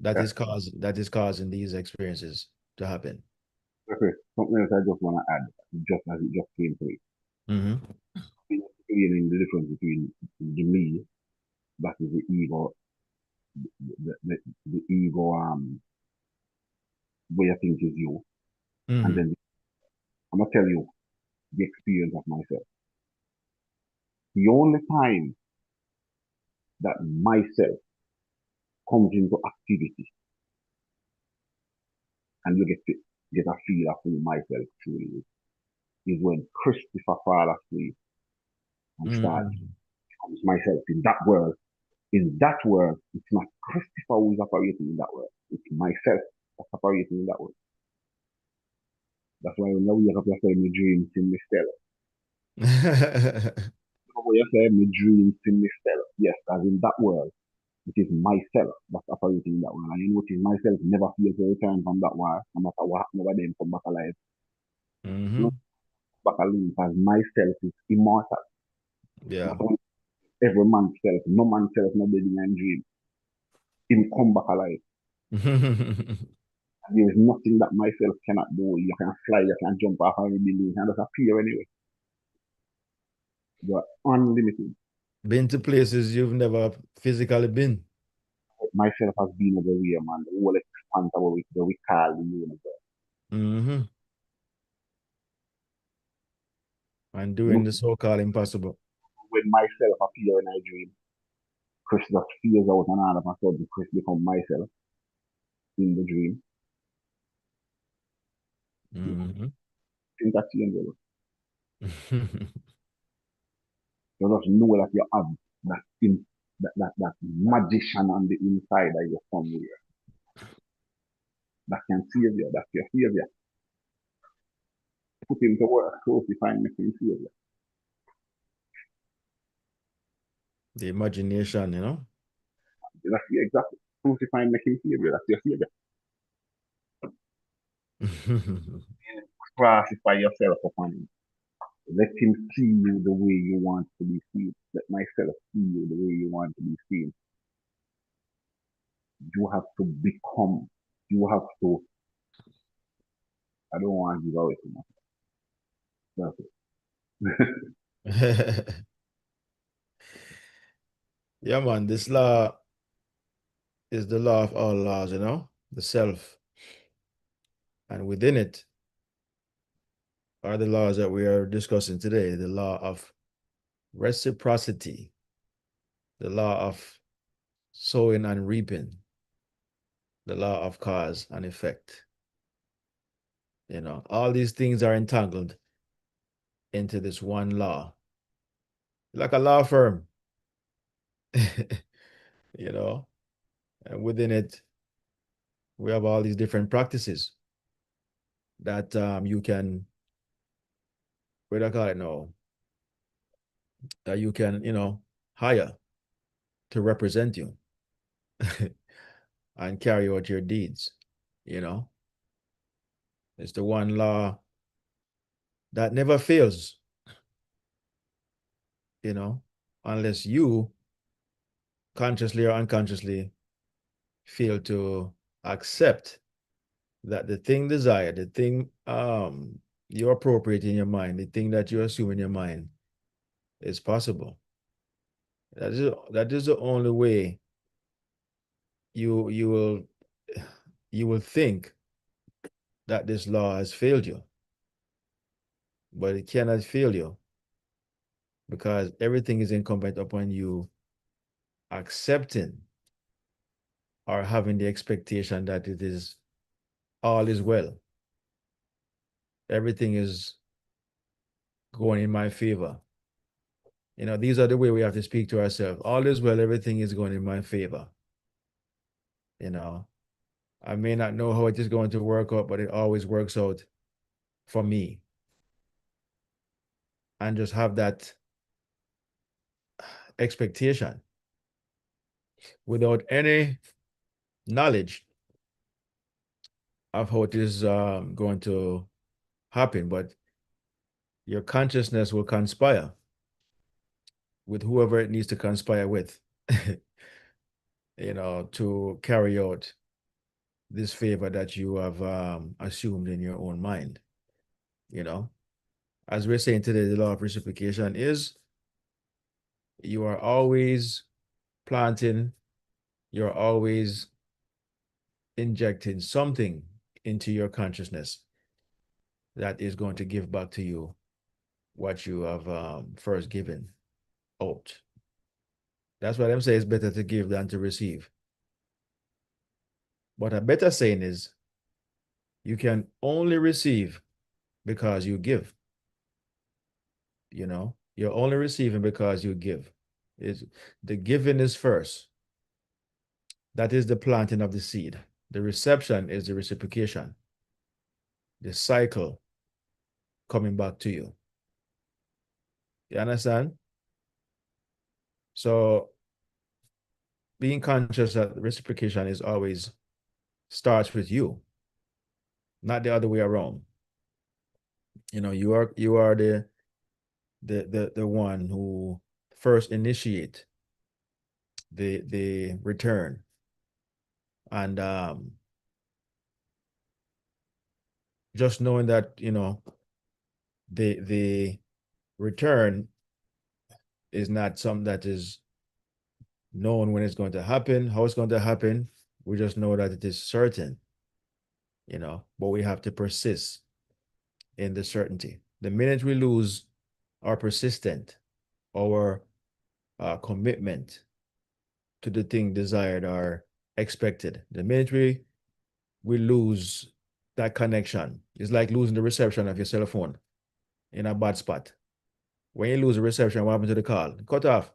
Yeah. that is causing these experiences to happen. Okay. Something else I just want to add, just as it just came to me. Mm-hmm. Explaining the difference between the me, that is the ego, the ego way I think is you, and Mm-hmm. then I'm gonna tell you the experience of myself. The only time that myself comes into activity and you get a feel of who myself truly is when Christopher fall asleep and start Mm-hmm. becomes myself in that world. In that world, it's not Christopher who is operating in that world. It's myself that's operating in that world. That's why when you wake up, you say, my dreams in me still. When you say, my dreams in me still. Yes, as in that world, it is myself that's operating in that world. And you notice myself never feels to return from that world, no matter what happened over them come back alive. You know, Mm-hmm. back alive as myself is immortal. Yeah. Not only every man's self, no man's self, no baby and dream. Him come back alive. And there is nothing that myself cannot do. You can fly, you can jump off a building, you can just appear anyway. You are unlimited. Been to places you've never physically been. Myself has been everywhere, man. The whole expanse of what we call the universe. Mm-hmm. And You doing know, the so-called impossible. when myself appear in a dream, Chris just feels out and all of a sudden Chris become myself in the dream. You Mm-hmm. think that changes. You just know that you have that magician on the inside that you're somewhere that can save you, that's your savior. Put him to work, crucify him, make him savior. The imagination, you know. That's the exactly. Crucify him, make him savior, that's your savior. Classify yourself upon him. Let him see you the way you want to be seen. Let myself see you the way you want to be seen. You have to become, you have to, I don't want to give away too much. That's it. Yeah, man, this law is the law of all laws, you know, the self. And within it are the laws that we are discussing today, the law of reciprocity, the law of sowing and reaping, the law of cause and effect. You know, all these things are entangled into this one law, like a law firm, you know, and within it, we have all these different practices that you can, what do I call it now, that you can, you know, hire to represent you and carry out your deeds, you know. It's the one law that never fails, you know, unless you consciously or unconsciously fail to accept that the thing desired, the thing you appropriate in your mind, the thing that you assume in your mind is possible. That is the only way you will you will think that this law has failed you, but it cannot fail you because everything is incumbent upon you accepting or having the expectation that it is all is well. Everything is going in my favor. These are the way we have to speak to ourselves. All is well, everything is going in my favor. I may not know how it is going to work out, but it always works out for me. And just have that expectation without any knowledge of how it is going to happen. But your consciousness will conspire with whoever it needs to conspire with, to carry out this favor that you have assumed in your own mind. As we're saying today, the law of reciprocation is you are always planting, you're always injecting something into your consciousness that is going to give back to you what you have first given out. That's why I'm saying it's better to give than to receive. But a better saying is you can only receive because you give. You're only receiving because you give. The giving is first. That is the planting of the seed. The reception is the reciprocation. The cycle coming back to you. You understand? So being conscious that reciprocation is always starts with you, not the other way around. You are the one who first initiate the return. And just knowing that, the return is not something that is known when it's going to happen, how it's going to happen. We just know that it is certain, but we have to persist in the certainty. The minute we lose our persistent, our commitment to the thing desired or expected, the minute we lose that connection, it's like losing the reception of your cell phone in a bad spot. When you lose the reception, what happens to the call? Cut off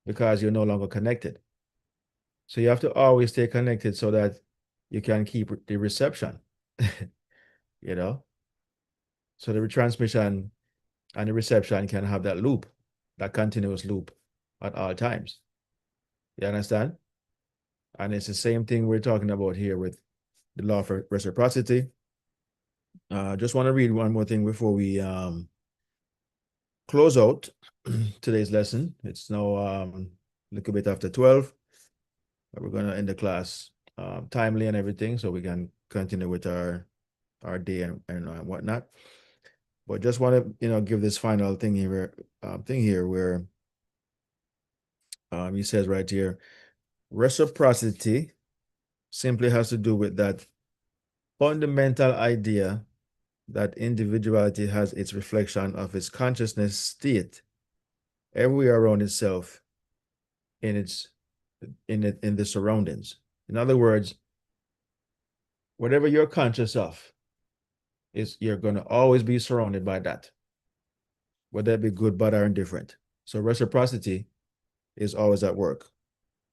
because you're no longer connected. So you have to always stay connected so that you can keep the reception, So the retransmission and the reception can have that loop, that continuous loop at all times. You understand? And it's the same thing we're talking about here with the law of reciprocity. Just want to read one more thing before we close out today's lesson. It's now a little bit after 12. We're going to end the class timely and everything so we can continue with our day and whatnot. But just want to give this final thing here where he says right here, reciprocity simply has to do with that fundamental idea that individuality has its reflection of its consciousness state everywhere around itself in the surroundings. In other words, whatever you're conscious of you're going to always be surrounded by that, whether it be good, bad, or indifferent. So reciprocity is always at work.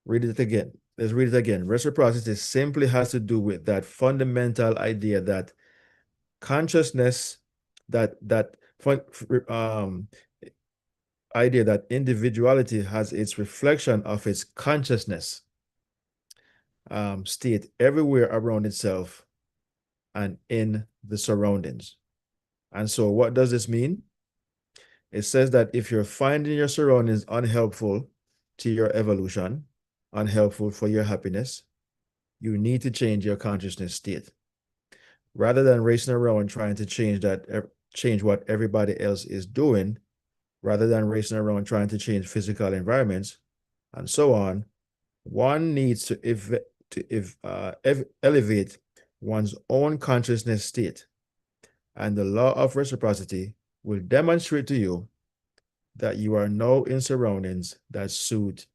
Read it again. Let's read it again. Reciprocity simply has to do with that fundamental idea that consciousness, that idea that individuality has its reflection of its consciousness state everywhere around itself and in the surroundings. And so what does this mean? It says that if you're finding your surroundings unhelpful to your evolution, unhelpful for your happiness, you need to change your consciousness state. Rather than racing around trying to change what everybody else is doing, rather than racing around trying to change physical environments and so on, one needs to elevate one's own consciousness state. And the law of reciprocity will demonstrate to you that you are now in surroundings that suit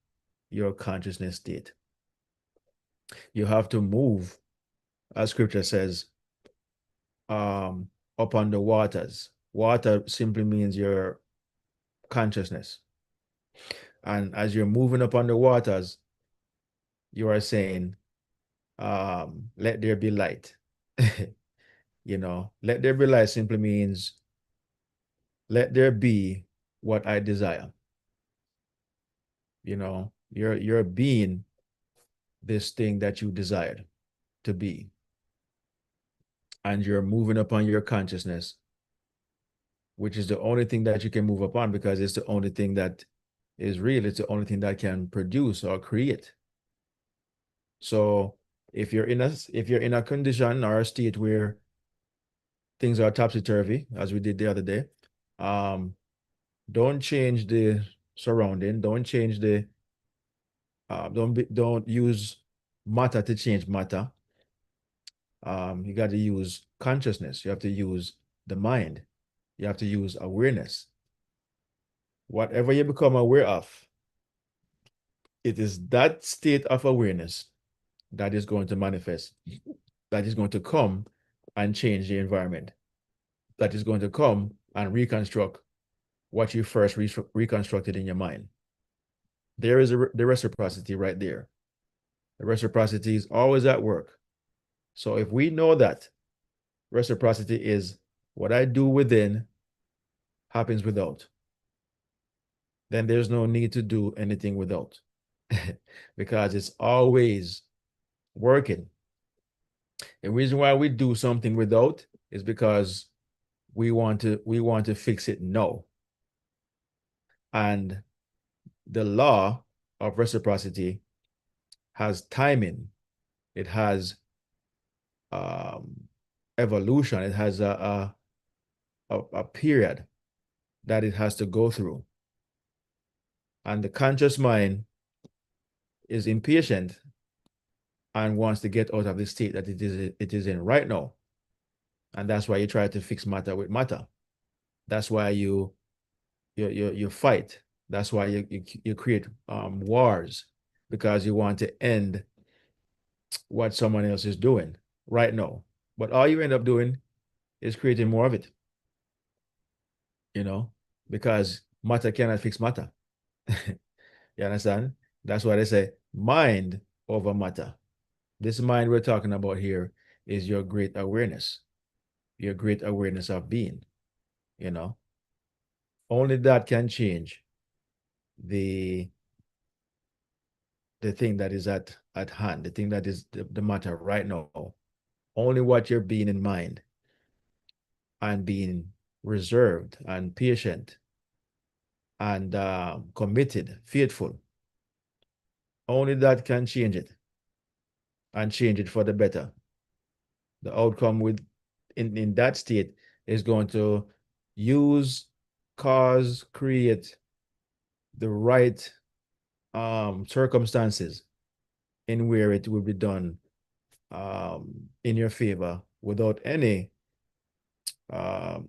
your consciousness state. You have to move, as scripture says, upon the waters. Water simply means your consciousness. And as you're moving upon the waters, you are saying, let there be light. Let there be light simply means let there be what I desire. You're being this thing that you desired to be. And you're moving upon your consciousness, which is the only thing that you can move upon because it's the only thing that is real. It's the only thing that can produce or create. So if you're in a condition or a state where things are topsy-turvy, as we did the other day, don't change the surrounding, don't change the don't use matter to change matter. You got to use consciousness. You have to use the mind. You have to use awareness. Whatever you become aware of, it is that state of awareness that is going to manifest, that is going to come and change the environment, that is going to come and reconstruct what you first reconstructed in your mind. There is the reciprocity right there. The reciprocity is always at work. So if we know that reciprocity is what I do within happens without, then there's no need to do anything without because it's always working. The reason why we do something without is because we want to fix it now. And the law of reciprocity has timing. It has evolution. It has a period that it has to go through. And the conscious mind is impatient and wants to get out of the state that it is in right now. And that's why you try to fix matter with matter. That's why you fight. That's why you create wars, because you want to end what someone else is doing right now. But all you end up doing is creating more of it, because matter cannot fix matter. You understand? That's why they say mind over matter. This mind we're talking about here is your great awareness of being, Only that can change the thing that is at hand, the thing that is the matter right now. Only what you're being in mind and being reserved and patient and committed, faithful. Only that can change it and change it for the better. The outcome in that state is going to create the right circumstances in where it will be done in your favor without any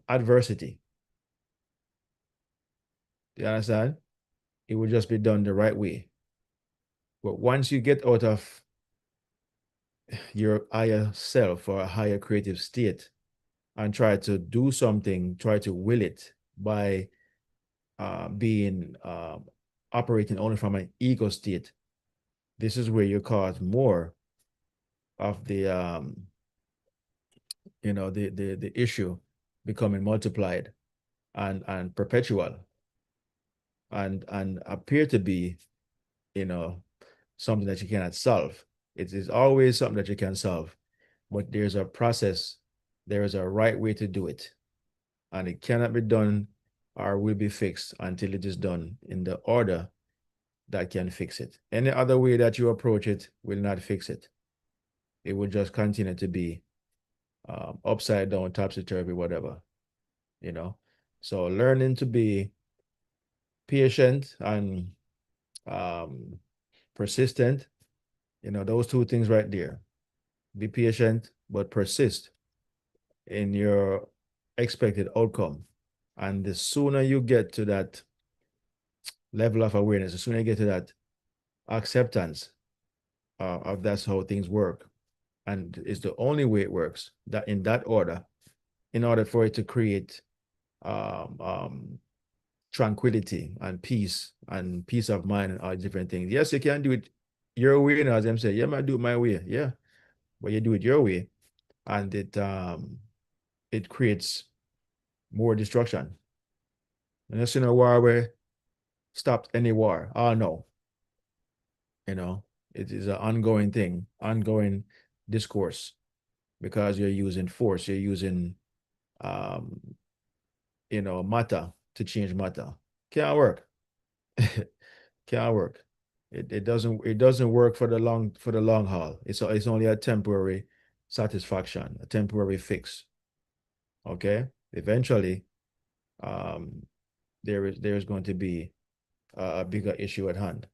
adversity. You understand? It will just be done the right way. But once you get out of your higher self or a higher creative state and try to do something, try to will it by being operating only from an ego state, this is where you cause more of the the issue becoming multiplied and perpetual and appear to be something that you cannot solve. It is always something that you can solve, but there's a process, there is a right way to do it, and it cannot be done or will be fixed until it is done in the order that can fix it. Any other way that you approach it will not fix it. It will just continue to be upside down, topsy-turvy, whatever, So learning to be patient and persistent, those two things right there. Be patient, but persist in your expected outcome. And the sooner you get to that level of awareness, the sooner you get to that acceptance of that's how things work, and it's the only way it works, that in that order, in order for it to create um, um, tranquility and peace of mind and all different things. Yes, you can do it your way, as them say. Yeah, I do it my way. Yeah, but you do it your way, and it creates more destruction. And that's in a war where stopped any war. Oh no, you know, it is an ongoing thing, ongoing discourse, because you're using force, you're using um, matter to change matter. Can't work. Can't work. It doesn't work for the long haul. It's only a temporary satisfaction, a temporary fix. Okay. Eventually, um, there's going to be a bigger issue at hand,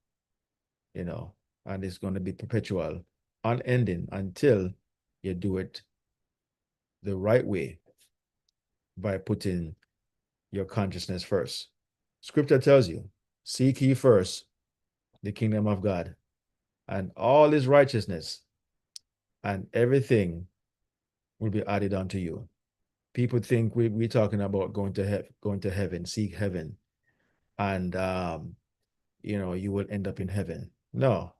you know, and it's going to be perpetual, unending until you do it the right way by putting your consciousness first. Scripture tells you, seek ye first the kingdom of God and all his righteousness, and everything will be added unto you. People think we're talking about going to heaven, seek heaven, and you will end up in heaven. No,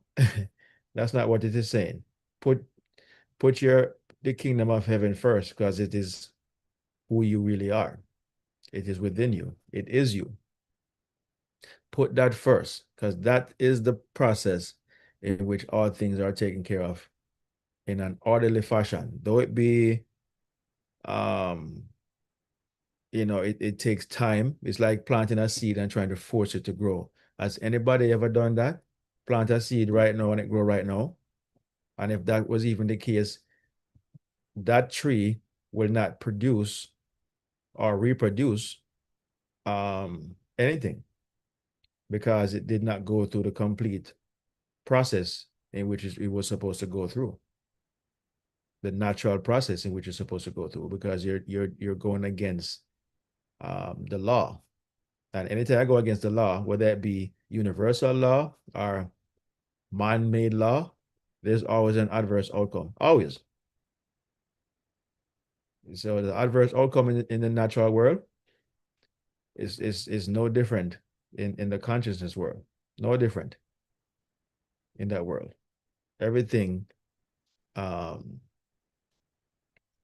that's not what it is saying. Put put the kingdom of heaven first, because it is who you really are. It is within you. It is you. Put that first, because that is the process in which all things are taken care of in an orderly fashion. Though it be, um, it takes time. It's like planting a seed and trying to force it to grow. Has anybody ever done that? Plant a seed right now and it grow right now? And if that was even the case, that tree will not produce or reproduce anything, because it did not go through the complete process in which it was supposed to go through, the natural process in which it's supposed to go through, because you're going against the law. And anytime I go against the law, whether it be universal law or man-made law, there's always an adverse outcome. Always. So the adverse outcome in the natural world is no different in the consciousness world. No different in that world. Everything um,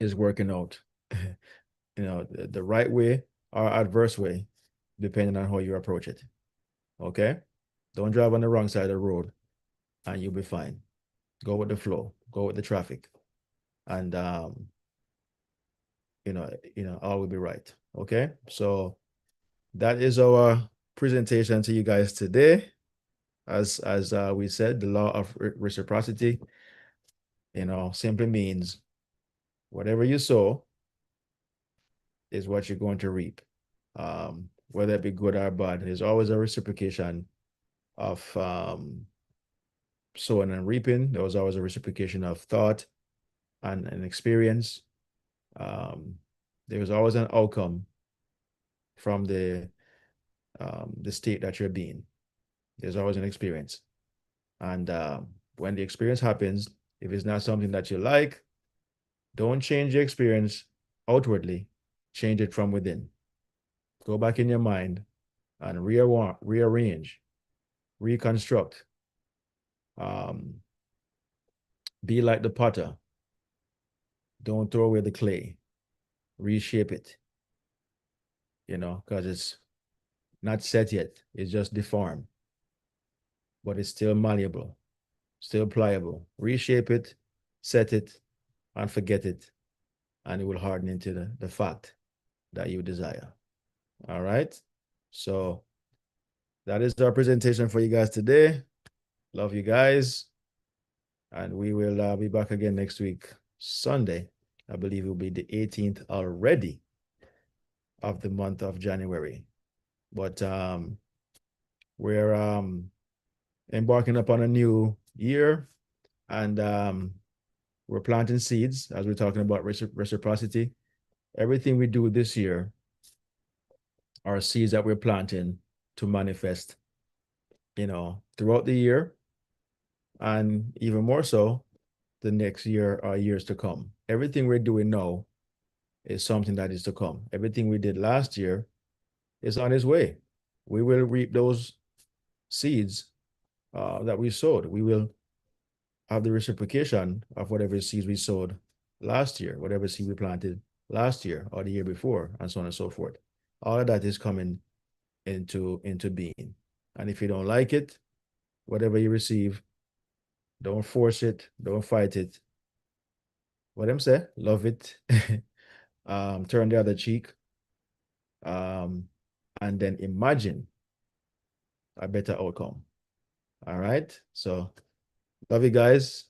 is working out, the right way or adverse way, depending on how you approach it. Okay? Don't drive on the wrong side of the road and you'll be fine. Go with the flow, go with the traffic, and all will be right. Okay? So that is our presentation to you guys today. As we said, the law of reciprocity, simply means whatever you sow is what you're going to reap. Whether it be good or bad, there's always a reciprocation of sowing and reaping. There was always a reciprocation of thought and experience. There was always an outcome from the state that you're being. There's always an experience. And when the experience happens, if it's not something that you like, don't change the experience outwardly, change it from within. Go back in your mind and rearrange, reconstruct. Be like the potter. Don't throw away the clay. Reshape it, because it's not set yet. It's just deformed, but it's still malleable, still pliable. Reshape it, set it, and forget it, and it will harden into the fact that you desire. All right. So that is our presentation for you guys today. Love you guys. And we will be back again next week, Sunday. I believe it will be the 18th already of the month of January. But we're embarking upon a new year, and we're planting seeds as we're talking about reciprocity. Everything we do this year are seeds that we're planting to manifest throughout the year, and even more so the next year or years to come. Everything we're doing now is something that is to come. Everything we did last year is on its way. We will reap those seeds that we sowed. We will have the reciprocation of whatever seeds we sowed last year, whatever seed we planted last year or the year before, and so on and so forth. All of that is coming into being. And if you don't like it, whatever you receive, don't force it, don't fight it. What them say? Love it. Turn the other cheek. And then imagine a better outcome. All right. So love you guys.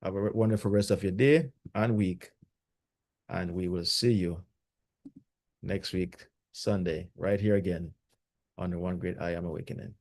Have a wonderful rest of your day and week. And we will see you next week, Sunday, right here again on the One Great I Am Awakening.